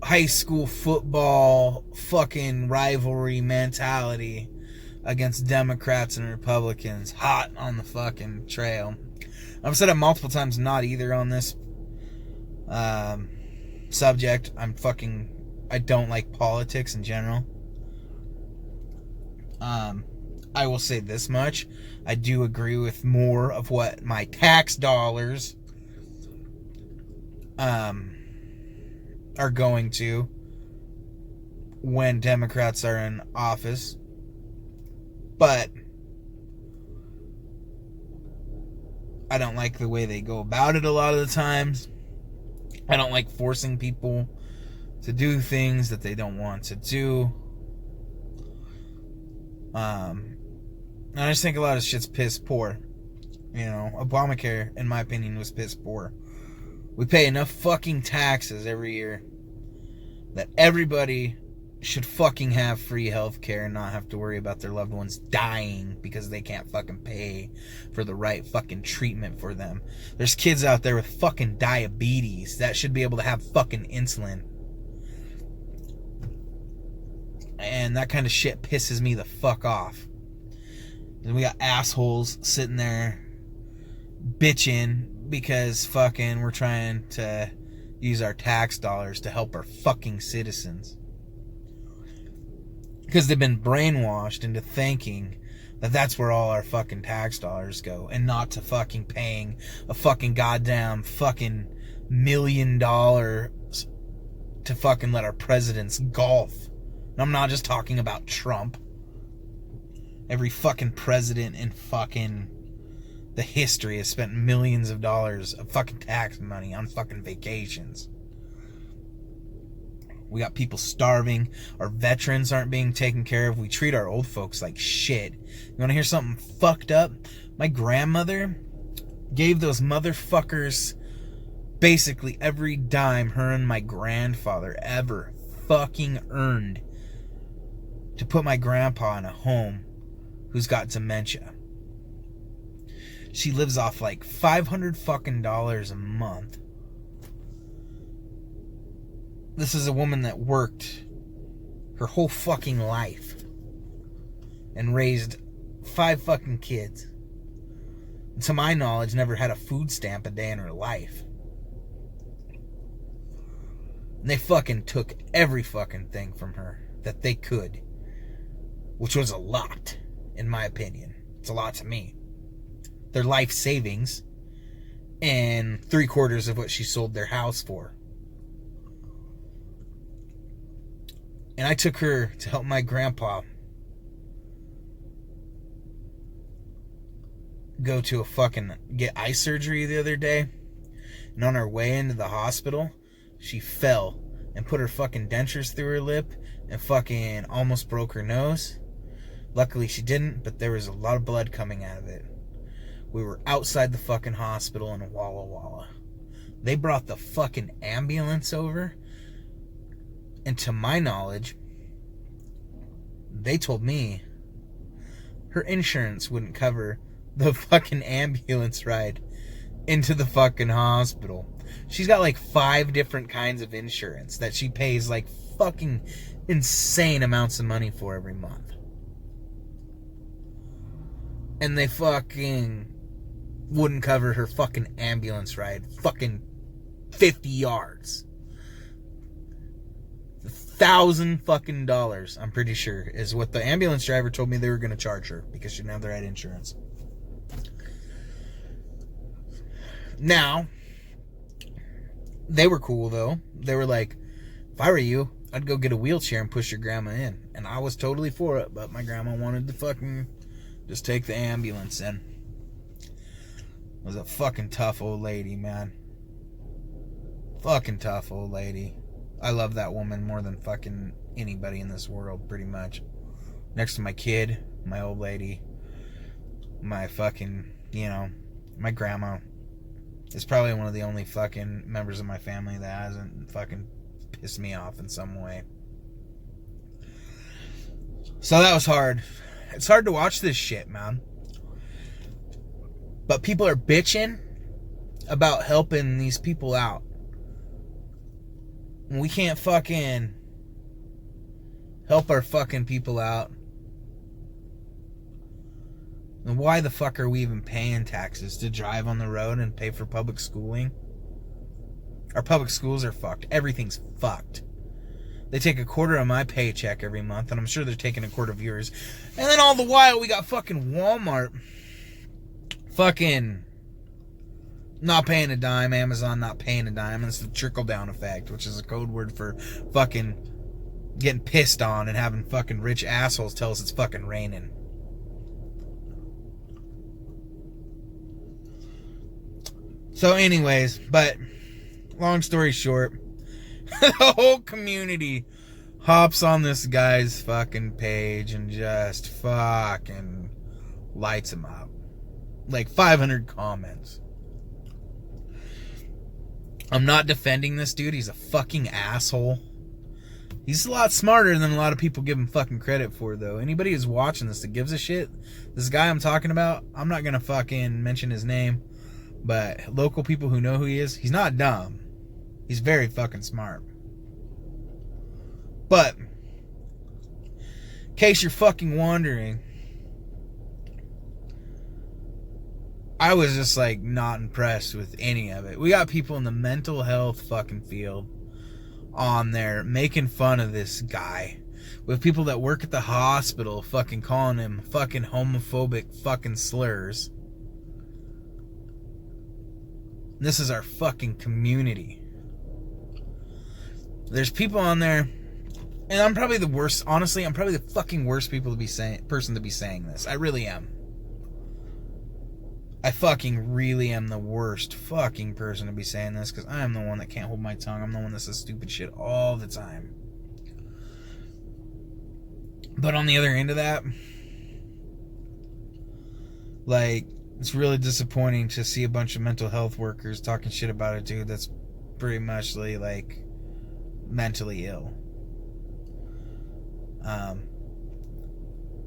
high school football fucking rivalry mentality against Democrats and Republicans hot on the fucking trail. I've said it multiple times, not either on this subject. I don't like politics in general. I will say this much. I do agree with more of what my tax dollars are going to when Democrats are in office. But I don't like the way they go about it a lot of the times. I don't like forcing people to do things that they don't want to do. And I just think a lot of shit's piss poor. You know, Obamacare, in my opinion, was piss poor. We pay enough fucking taxes every year that everybody should fucking have free health care and not have to worry about their loved ones dying because they can't fucking pay for the right fucking treatment for them. There's kids out there with fucking diabetes that should be able to have fucking insulin. And that kind of shit pisses me the fuck off. And we got assholes sitting there bitching because fucking we're trying to use our tax dollars to help our fucking citizens. Because they've been brainwashed into thinking that that's where all our fucking tax dollars go, and not to fucking paying a fucking goddamn fucking $1 million to fucking let our presidents golf. And I'm not just talking about Trump. Every fucking president in fucking the history has spent millions of dollars of fucking tax money on fucking vacations. We got people starving. Our veterans aren't being taken care of. We treat our old folks like shit. You want to hear something fucked up? My grandmother gave those motherfuckers basically every dime her and my grandfather ever fucking earned to put my grandpa in a home who's got dementia. She lives off like $500 fucking dollars a month. This is a woman that worked her whole fucking life and raised 5 fucking kids. And to my knowledge, never had a food stamp a day in her life. And they fucking took every fucking thing from her that they could. Which was a lot, in my opinion. It's a lot to me. Their life savings and 3/4 of what she sold their house for. And I took her to help my grandpa go to get eye surgery the other day. And on her way into the hospital, she fell and put her fucking dentures through her lip and fucking almost broke her nose. Luckily she didn't, but there was a lot of blood coming out of it. We were outside the fucking hospital in Walla Walla. They brought the fucking ambulance over. And to my knowledge, they told me her insurance wouldn't cover the fucking ambulance ride into the fucking hospital. She's got like 5 different kinds of insurance that she pays like fucking insane amounts of money for every month. And they fucking wouldn't cover her fucking ambulance ride. Fucking 50 yards. $1,000 fucking dollars, I'm pretty sure, is what the ambulance driver told me they were going to charge her because she didn't have the right insurance. Now, they were cool though. They were like, if I were you, I'd go get a wheelchair and push your grandma in. And I was totally for it, but my grandma wanted to fucking just take the ambulance in. Was a fucking tough old lady, man. Fucking tough old lady. I love that woman more than fucking anybody in this world, pretty much. Next to my kid, my old lady, my fucking, my grandma is probably one of the only fucking members of my family that hasn't fucking pissed me off in some way. So that was hard. It's hard to watch this shit, man. But people are bitching about helping these people out. We can't fucking help our fucking people out. And why the fuck are we even paying taxes to drive on the road and pay for public schooling? Our public schools are fucked. Everything's fucked. They take a quarter of my paycheck every month, and I'm sure they're taking a quarter of yours. And then all the while, we got fucking Walmart fucking not paying a dime, Amazon not paying a dime, and it's the trickle-down effect, which is a code word for fucking getting pissed on and having fucking rich assholes tell us it's fucking raining. So anyways, but long story short, the whole community hops on this guy's fucking page and just fucking lights him up. Like 500 comments. I'm not defending this dude. He's a fucking asshole. He's a lot smarter than a lot of people give him fucking credit for, though. Anybody who's watching this that gives a shit, this guy I'm talking about, I'm not gonna fucking mention his name, but local people who know who he is, he's not dumb. He's very fucking smart. But, in case you're fucking wondering, I was just like not impressed with any of it. We got people in the mental health fucking field on there making fun of this guy. With people that work at the hospital fucking calling him fucking homophobic fucking slurs. This is our fucking community. There's people on there, and I'm probably the worst. Honestly, I'm probably the fucking worst person to be saying this. I really am. I fucking really am the worst fucking person to be saying this, because I am the one that can't hold my tongue. I'm the one that says stupid shit all the time. But on the other end of that, like, it's really disappointing to see a bunch of mental health workers talking shit about a dude that's pretty much like mentally ill.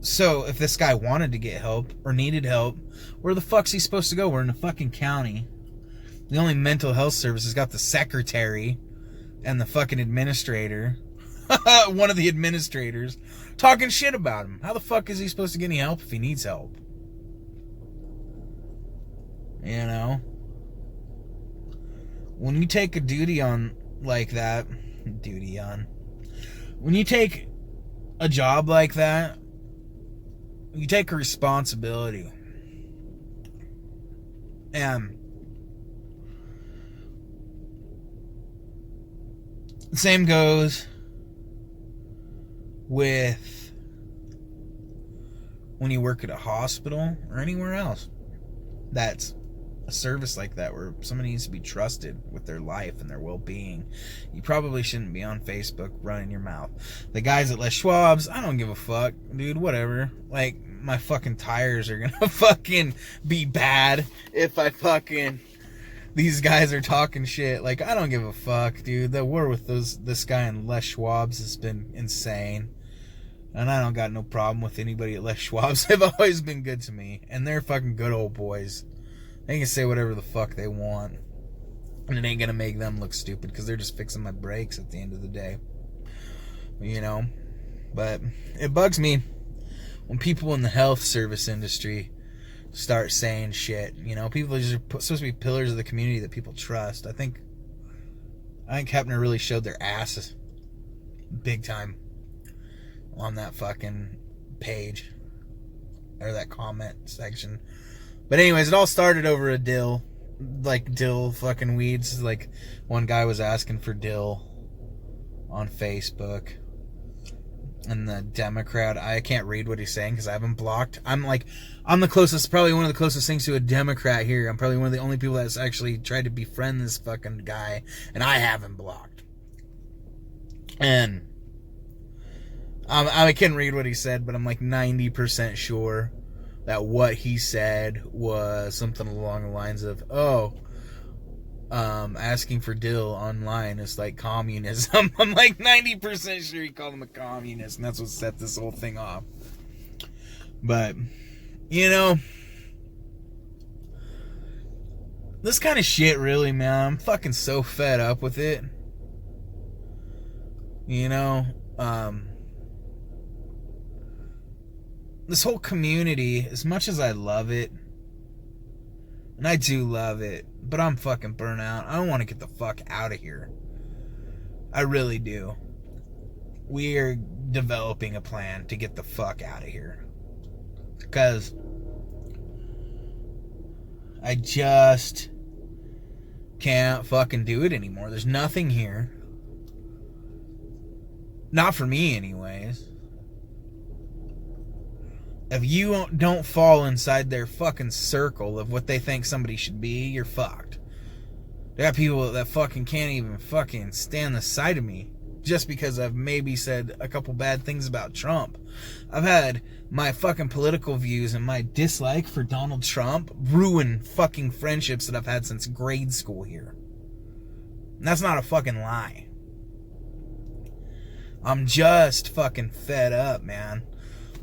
So if this guy wanted to get help or needed help, where the fuck's he supposed to go? We're in a fucking county. The only mental health service has got the secretary and the fucking administrator, one of the administrators, talking shit about him. How the fuck is he supposed to get any help if he needs help? You know? When you take a duty on like that, when you take a job like that, you take a responsibility. And the same goes with when you work at a hospital or anywhere else. That's a service like that where somebody needs to be trusted with their life and their well-being. You probably shouldn't be on Facebook running your mouth. The guys at Les Schwab's, I don't give a fuck, dude, whatever. Like, my fucking tires are gonna fucking be bad if I fucking... These guys are talking shit. Like, I don't give a fuck, dude. The war with this guy in Les Schwab's has been insane. And I don't got no problem with anybody at Les Schwab's. They've always been good to me. And they're fucking good old boys. They can say whatever the fuck they want. And it ain't gonna make them look stupid because they're just fixing my brakes at the end of the day. You know? But it bugs me when people in the health service industry start saying shit. You know, people are just supposed to be pillars of the community that people trust. I think Hepner really showed their asses big time on that fucking page or that comment section. But anyways, it all started over a dill, like dill fucking weeds. Like one guy was asking for dill on Facebook, and the Democrat, I can't read what he's saying because I haven't blocked. I'm the closest, probably one of the closest things to a Democrat here. I'm probably one of the only people that's actually tried to befriend this fucking guy, and I haven't blocked. And I can't read what he said, but I'm like 90% sure that what he said was something along the lines of, asking for dill online is like communism. I'm like 90% sure he called him a communist, and that's what set this whole thing off. But, you know, this kind of shit really, man, I'm fucking so fed up with it. You know, this whole community, as much as I love it, and I do love it, but I'm fucking burnt out. I don't want to get the fuck out of here. I really do. We are developing a plan to get the fuck out of here. Because I just can't fucking do it anymore. There's nothing here. Not for me, anyways. If you don't fall inside their fucking circle of what they think somebody should be, you're fucked. They got people that fucking can't even fucking stand the sight of me just because I've maybe said a couple bad things about Trump. I've had my fucking political views and my dislike for Donald Trump ruin fucking friendships that I've had since grade school here. And that's not a fucking lie. I'm just fucking fed up, man.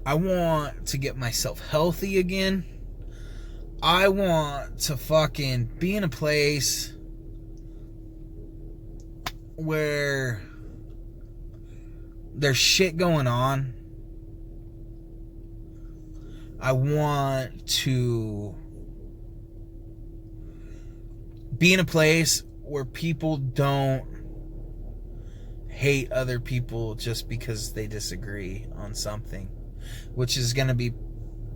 I want to get myself healthy again. I want to fucking be in a place where there's shit going on. I want to be in a place where people don't hate other people just because they disagree on something, which is going to be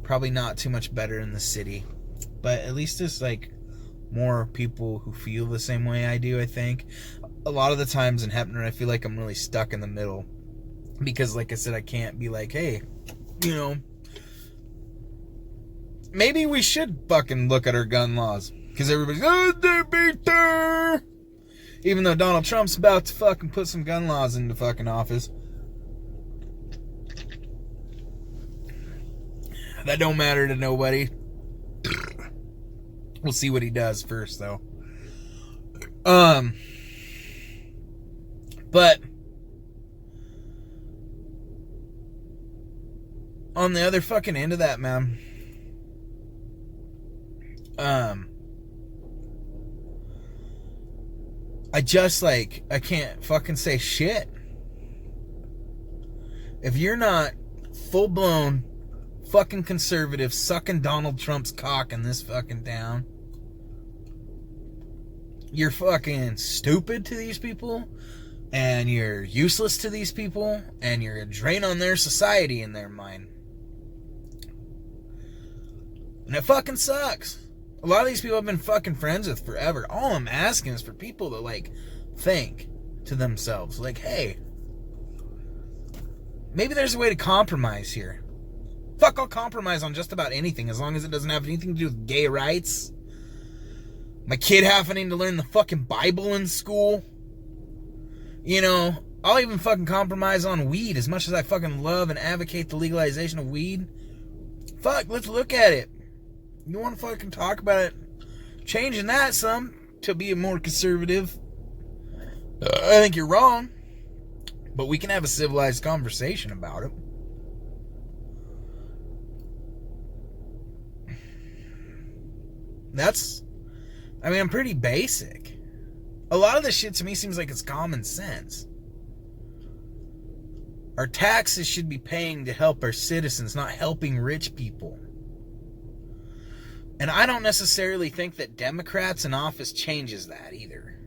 probably not too much better in the city, but at least there's like more people who feel the same way I do. I think a lot of the times in Hepner I feel like I'm really stuck in the middle because, like I said, I can't be like, hey, you know, maybe we should fucking look at our gun laws, because everybody's, oh, they're beater, even though Donald Trump's about to fucking put some gun laws into fucking office. That don't matter to nobody. We'll see what he does first, though. But on the other fucking end of that, man, I can't fucking say shit. If you're not full-blown fucking conservative sucking Donald Trump's cock in this fucking town, you're fucking stupid to these people, and you're useless to these people, and you're a drain on their society in their mind. And it fucking sucks. A lot of these people I've been fucking friends with forever. All I'm asking is for people to, like, think to themselves, like, hey, maybe there's a way to compromise here. Fuck, I'll compromise on just about anything as long as it doesn't have anything to do with gay rights. My kid having to learn the fucking Bible in school. You know, I'll even fucking compromise on weed as much as I fucking love and advocate the legalization of weed. Fuck, let's look at it. You want to fucking talk about it, changing that some to be a more conservative? I think you're wrong, but we can have a civilized conversation about it. I'm pretty basic. A lot of this shit to me seems like it's common sense. Our taxes should be paying to help our citizens, not helping rich people. And I don't necessarily think that Democrats in office changes that either.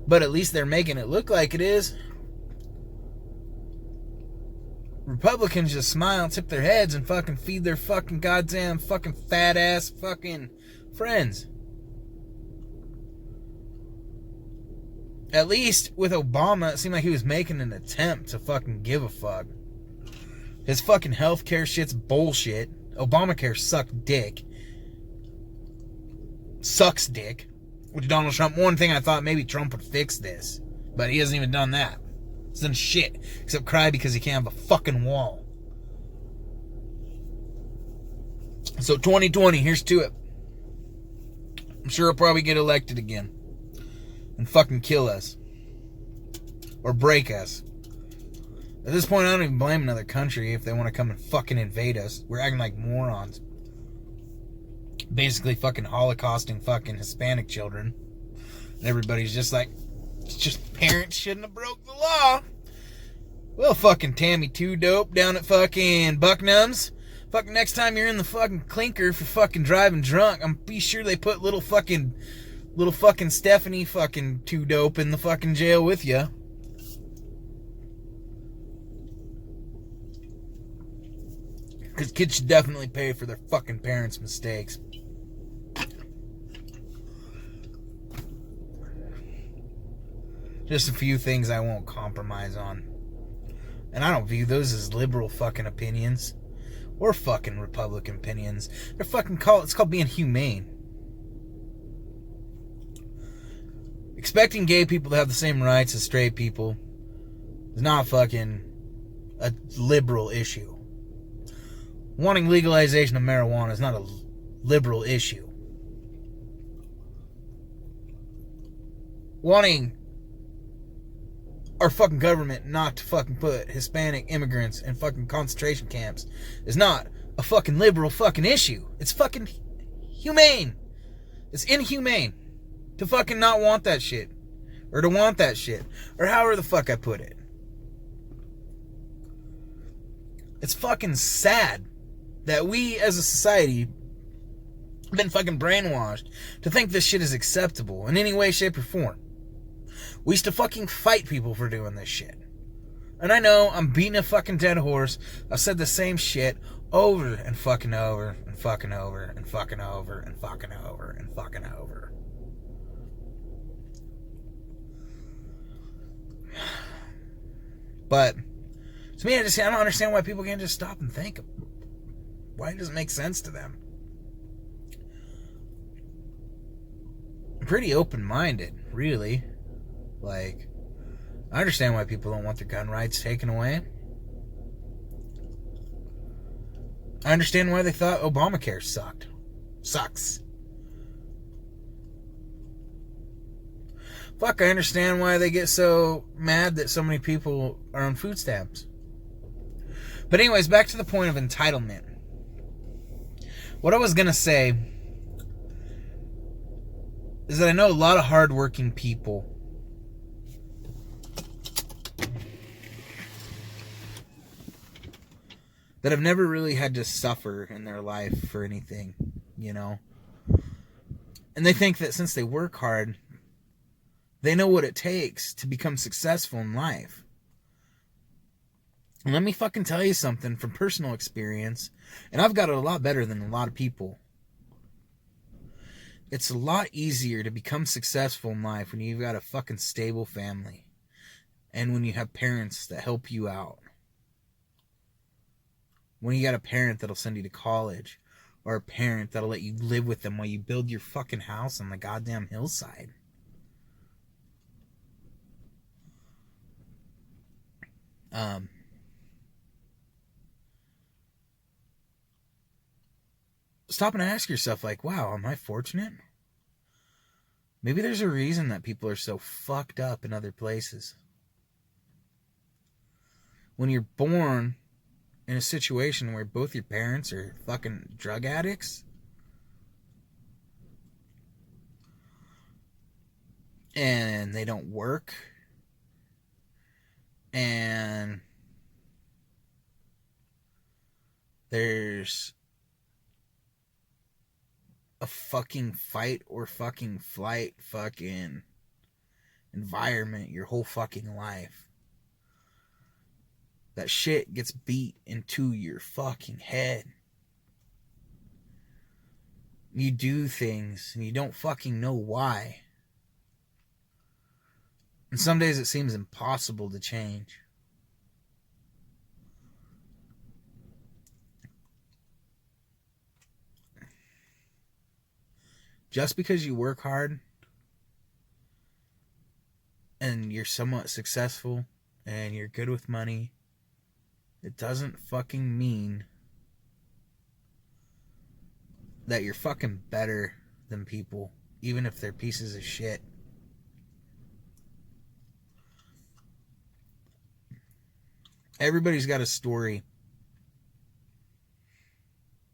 But at least they're making it look like it is. Republicans just smile, tip their heads, and fucking feed their fucking goddamn fucking fat ass fucking friends. At least with Obama, it seemed like he was making an attempt to fucking give a fuck. His fucking healthcare shit's bullshit. Obamacare sucked dick. Sucks dick. With Donald Trump, one thing I thought maybe Trump would fix this. But he hasn't even done that. He's done shit. Except cry because he can't have a fucking wall. So 2020, here's to it. I'm sure he'll probably get elected again. And fucking kill us. Or break us. At this point, I don't even blame another country if they want to come and fucking invade us. We're acting like morons. Basically fucking holocausting fucking Hispanic children. And everybody's just like, it's just parents shouldn't have broke the law. Well, fucking Tammy 2 Dope down at fucking Bucknum's. Fucking next time you're in the fucking clinker for fucking driving drunk, I'm be sure they put little fucking Stephanie fucking 2 Dope in the fucking jail with you. Because kids should definitely pay for their fucking parents' mistakes. Just a few things I won't compromise on. And I don't view those as liberal fucking opinions. Or fucking Republican opinions. They're fucking it's called being humane. Expecting gay people to have the same rights as straight people is not fucking a liberal issue. Wanting legalization of marijuana is not a liberal issue. Wanting our fucking government not to fucking put Hispanic immigrants in fucking concentration camps is not a fucking liberal fucking issue. It's fucking humane. It's inhumane to fucking not want that shit. Or to want that shit. Or however the fuck I put it. It's fucking sad that we as a society have been fucking brainwashed to think this shit is acceptable in any way, shape, or form. We used to fucking fight people for doing this shit. And I know I'm beating a fucking dead horse. I've said the same shit over and fucking over and fucking over and fucking over and fucking over and fucking over. But to me, I don't understand why people can't just stop and think. Why it doesn't make sense to them. I'm pretty open-minded, really. Like, I understand why people don't want their gun rights taken away. I understand why they thought Obamacare sucked. Sucks. Fuck, I understand why they get so mad that so many people are on food stamps. But anyways, back to the point of entitlement. What I was going to say is that I know a lot of hardworking people that have never really had to suffer in their life for anything, you know? And they think that since they work hard, they know what it takes to become successful in life. And let me fucking tell you something from personal experience, and I've got it a lot better than a lot of people. It's a lot easier to become successful in life when you've got a fucking stable family. And when you have parents that help you out. When you got a parent that'll send you to college. Or a parent that'll let you live with them while you build your fucking house on the goddamn hillside. Stop and ask yourself, like, wow, am I fortunate? Maybe there's a reason that people are so fucked up in other places. When you're born in a situation where both your parents are fucking drug addicts, and they don't work, and there's a fucking fight or fucking flight fucking environment your whole fucking life, that shit gets beat into your fucking head. You do things and you don't fucking know why. And some days it seems impossible to change. Just because you work hard and you're somewhat successful and you're good with money, it doesn't fucking mean that you're fucking better than people, even if they're pieces of shit. Everybody's got a story,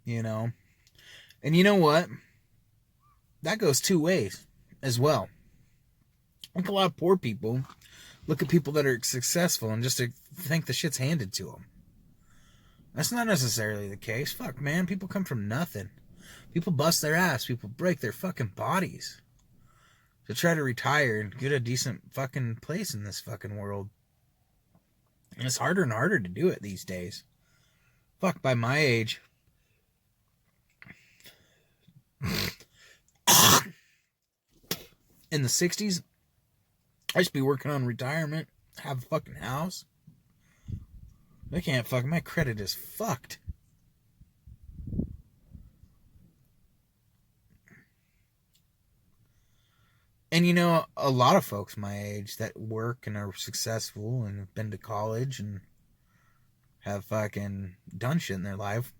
you know? And you know what? That goes two ways as well. Like a lot of poor people look at people that are successful and just think the shit's handed to them. That's not necessarily the case. Fuck, man. People come from nothing. People bust their ass. People break their fucking bodies to try to retire and get a decent fucking place in this fucking world. And it's harder and harder to do it these days. Fuck, by my age... in the 60s, I used to be working on retirement, have a fucking house. I can't fucking, my credit is fucked. And you know, a lot of folks my age that work and are successful and have been to college and have fucking done shit in their life,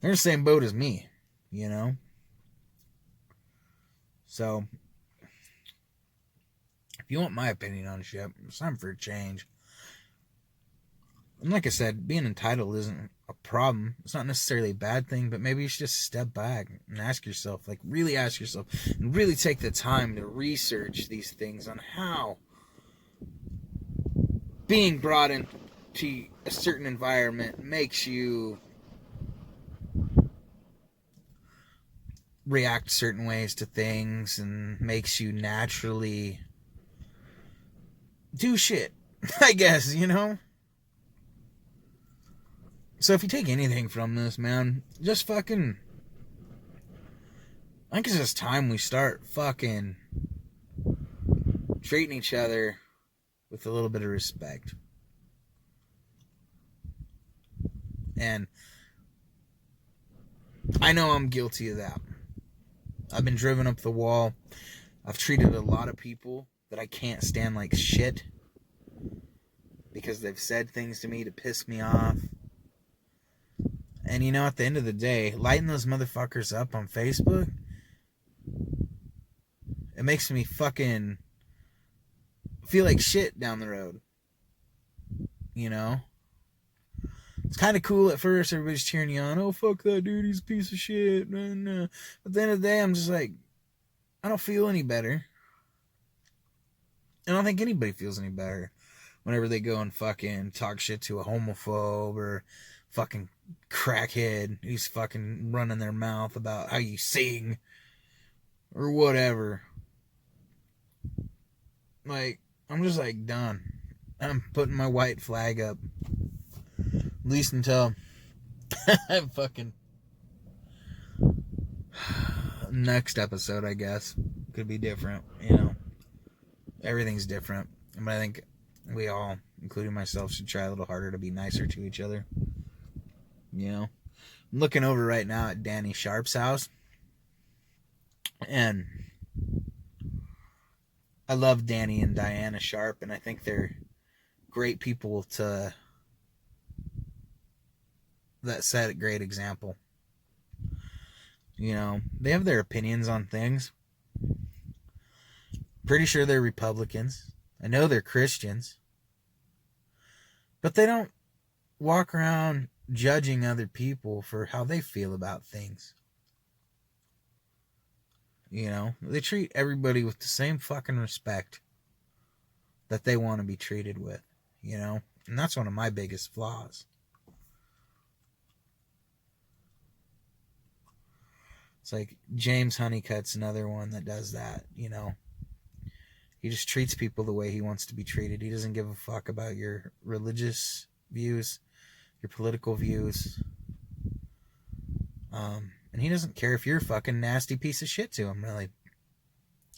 they're in the same boat as me, you know? So, if you want my opinion on shit, it's time for a change. And like I said, being entitled isn't a problem. It's not necessarily a bad thing, but maybe you should just step back and ask yourself, like really ask yourself, and really take the time to research these things on how being brought into a certain environment makes you react certain ways to things and makes you naturally do shit, I guess, you know? So if you take anything from this, man, just fucking... I think it's just time we start fucking treating each other with a little bit of respect. And I know I'm guilty of that. I've been driven up the wall. I've treated a lot of people that I can't stand like shit because they've said things to me to piss me off. And you know, at the end of the day, lighting those motherfuckers up on Facebook, it makes me fucking feel like shit down the road. You know? It's kind of cool at first. Everybody's cheering you on. Oh, fuck that dude. He's a piece of shit. But at the end of the day, I'm just like, I don't feel any better. I don't think anybody feels any better whenever they go and fucking talk shit to a homophobe or fucking crackhead who's fucking running their mouth about how you sing or whatever. Like, I'm just like done. I'm putting my white flag up. At least until fucking next episode, I guess. Could be different, you know. Everything's different. But I think we all, including myself, should try a little harder to be nicer to each other. You know? I'm looking over right now at Danny Sharp's house. And I love Danny and Diana Sharp, and I think they're great people that set a great example. You know, they have their opinions on things. Pretty sure they're Republicans. I know they're Christians. But they don't walk around judging other people for how they feel about things. You know, they treat everybody with the same fucking respect that they want to be treated with, you know? And that's one of my biggest flaws. It's like James Honeycutt's another one that does that, you know. He just treats people the way he wants to be treated. He doesn't give a fuck about your religious views, your political views. And he doesn't care if you're a fucking nasty piece of shit to him, really.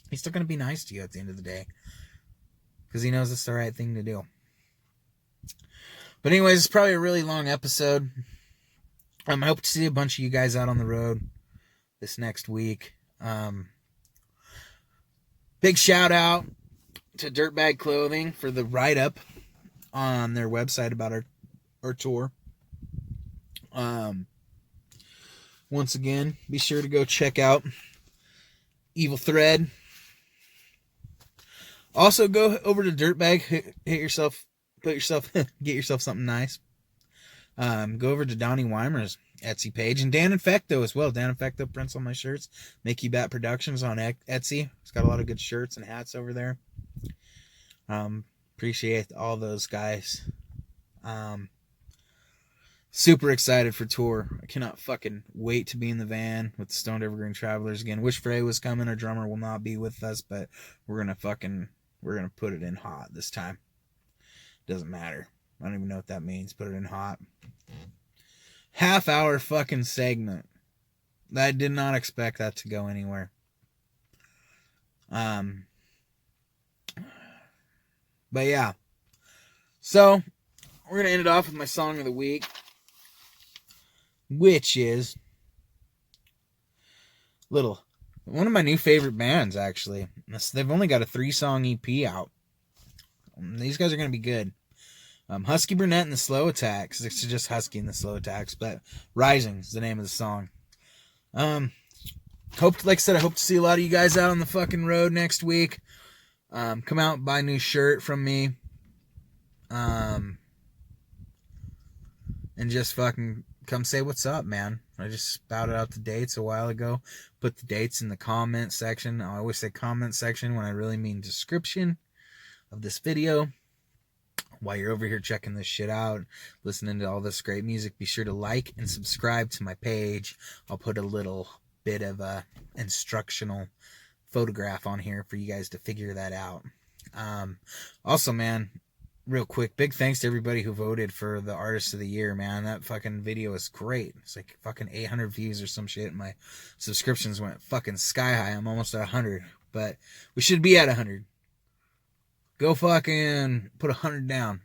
He's still going to be nice to you at the end of the day. Because he knows it's the right thing to do. But anyways, it's probably a really long episode. I hope to see a bunch of you guys out on the road this next week. Big shout out to Dirtbag Clothing for the write-up on their website about our tour. Once again, be sure to go check out Evil Thread. Also, go over to Dirtbag, get yourself something nice. Go over to Donnie Weimer's Etsy page, and Dan Infecto as well. Dan Infecto prints on my shirts. Make You Bat Productions on Etsy. It's got a lot of good shirts and hats over there. Appreciate all those guys. Super excited for tour. I cannot fucking wait to be in the van with the Stoned Evergreen Travelers again. Wish Frey was coming. Our drummer will not be with us, but we're gonna put it in hot this time. Doesn't matter. I don't even know what that means. Put it in hot. Half-hour fucking segment. I did not expect that to go anywhere. But yeah. So, we're going to end it off with my song of the week, which is one of my new favorite bands, actually. They've only got a 3-song EP out. These guys are going to be good. Husky Burnett and the Slow Attacks. It's just Husky and the Slow Attacks, but Rising is the name of the song. Like I said, I hope to see a lot of you guys out on the fucking road next week. Come out and buy a new shirt from me. And just fucking come say what's up, man. I just spouted out the dates a while ago. Put the dates in the comment section. I always say comment section when I really mean description of this video. While you're over here checking this shit out, listening to all this great music, be sure to like and subscribe to my page. I'll put a little bit of a instructional photograph on here for you guys to figure that out. Also, man, real quick, big thanks to everybody who voted for the Artist of the Year, man. That fucking video is great. It's like fucking 800 views or some shit. My subscriptions went fucking sky high. I'm almost at 100, but we should be at 100. Go fucking put 100 down.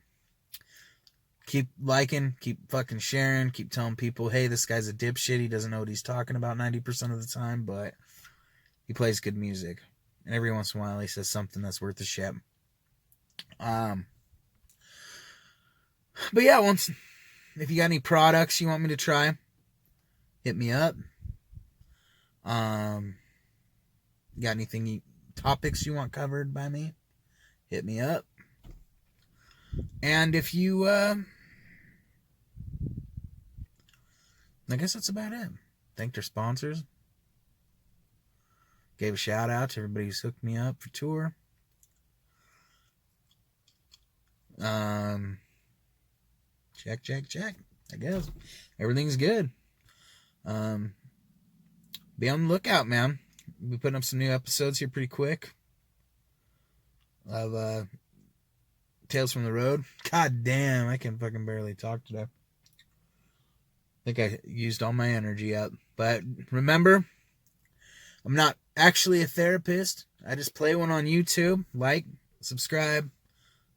Keep liking, keep fucking sharing, keep telling people, hey, this guy's a dipshit. He doesn't know what he's talking about 90% of the time, but he plays good music. And every once in a while he says something that's worth a shit. But yeah, if you got any products you want me to try, hit me up. Got anything, topics you want covered by me? Hit me up. And if you, I guess that's about it. Thanked our sponsors. Gave a shout out to everybody who's hooked me up for tour. Check. I guess everything's good. Be on the lookout, man. We'll be putting up some new episodes here pretty quick. Of Tales from the Road. God damn, I can fucking barely talk today. I think I used all my energy up. But remember, I'm not actually a therapist. I just play one on YouTube. Like, subscribe,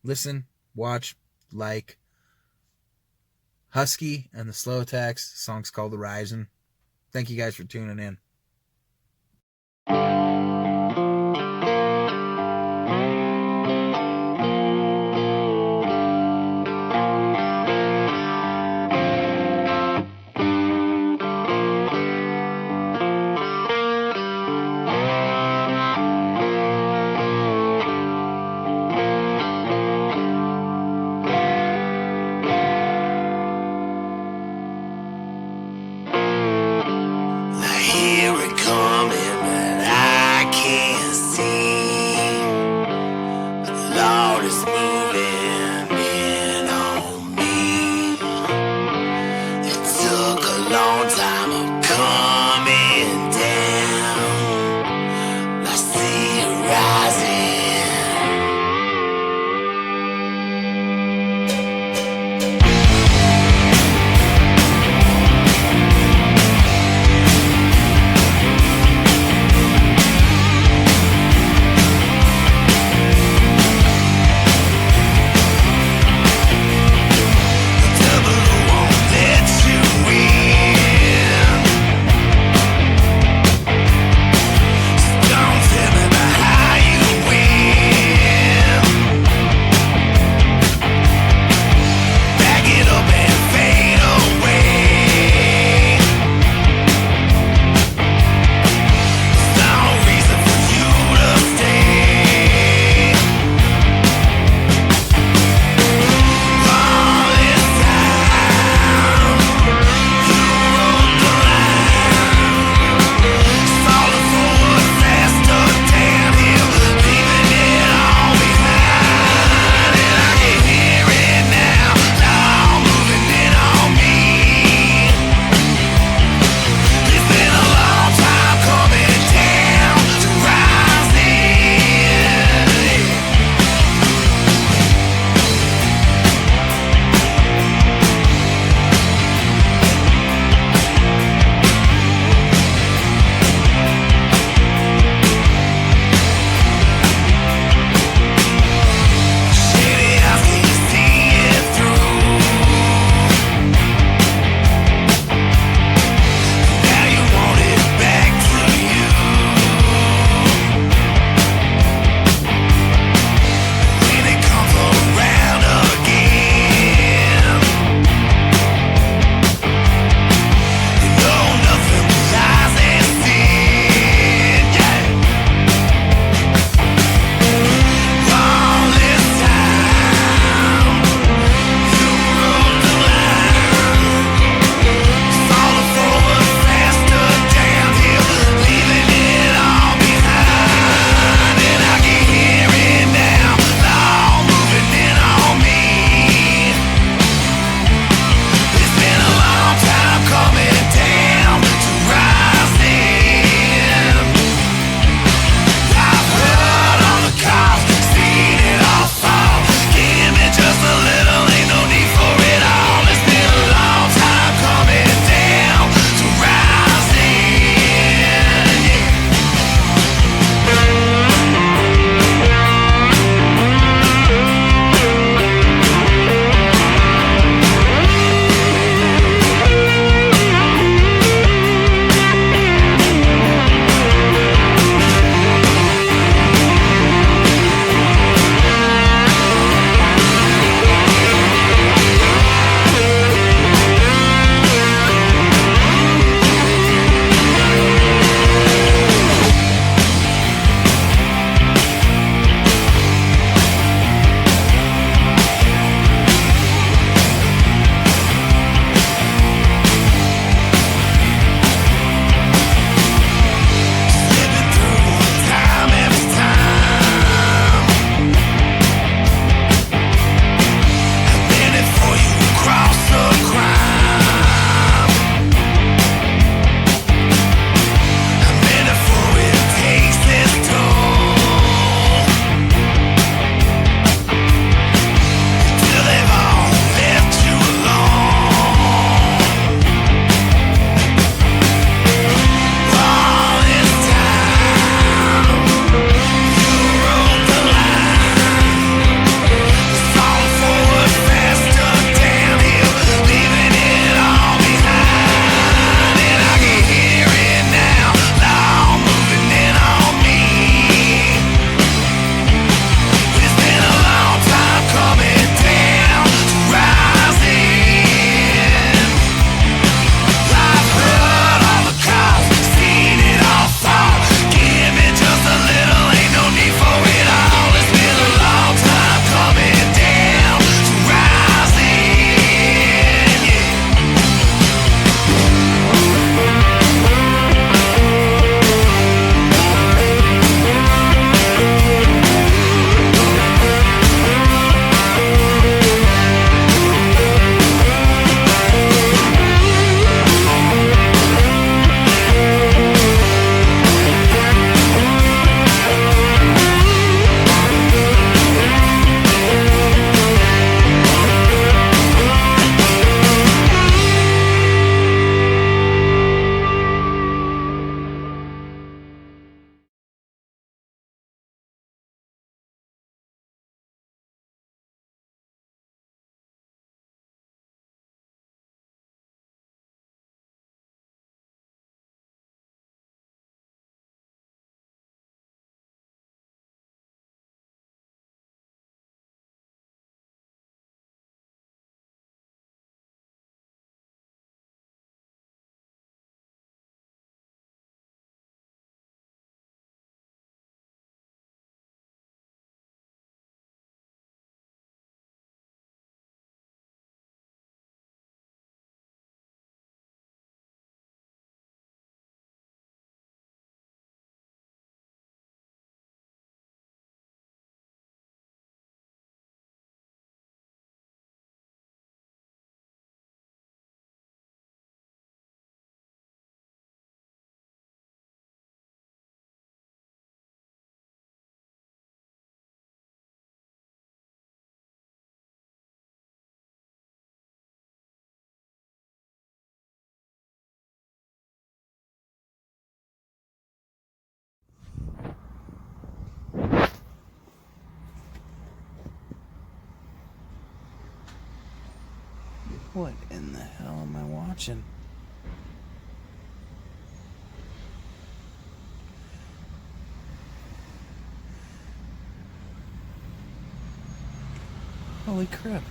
listen, watch, like. Husky and the Slow Attacks. The song's called The Rising. Thank you guys for tuning in. Here What in the hell am I watching? Holy crap.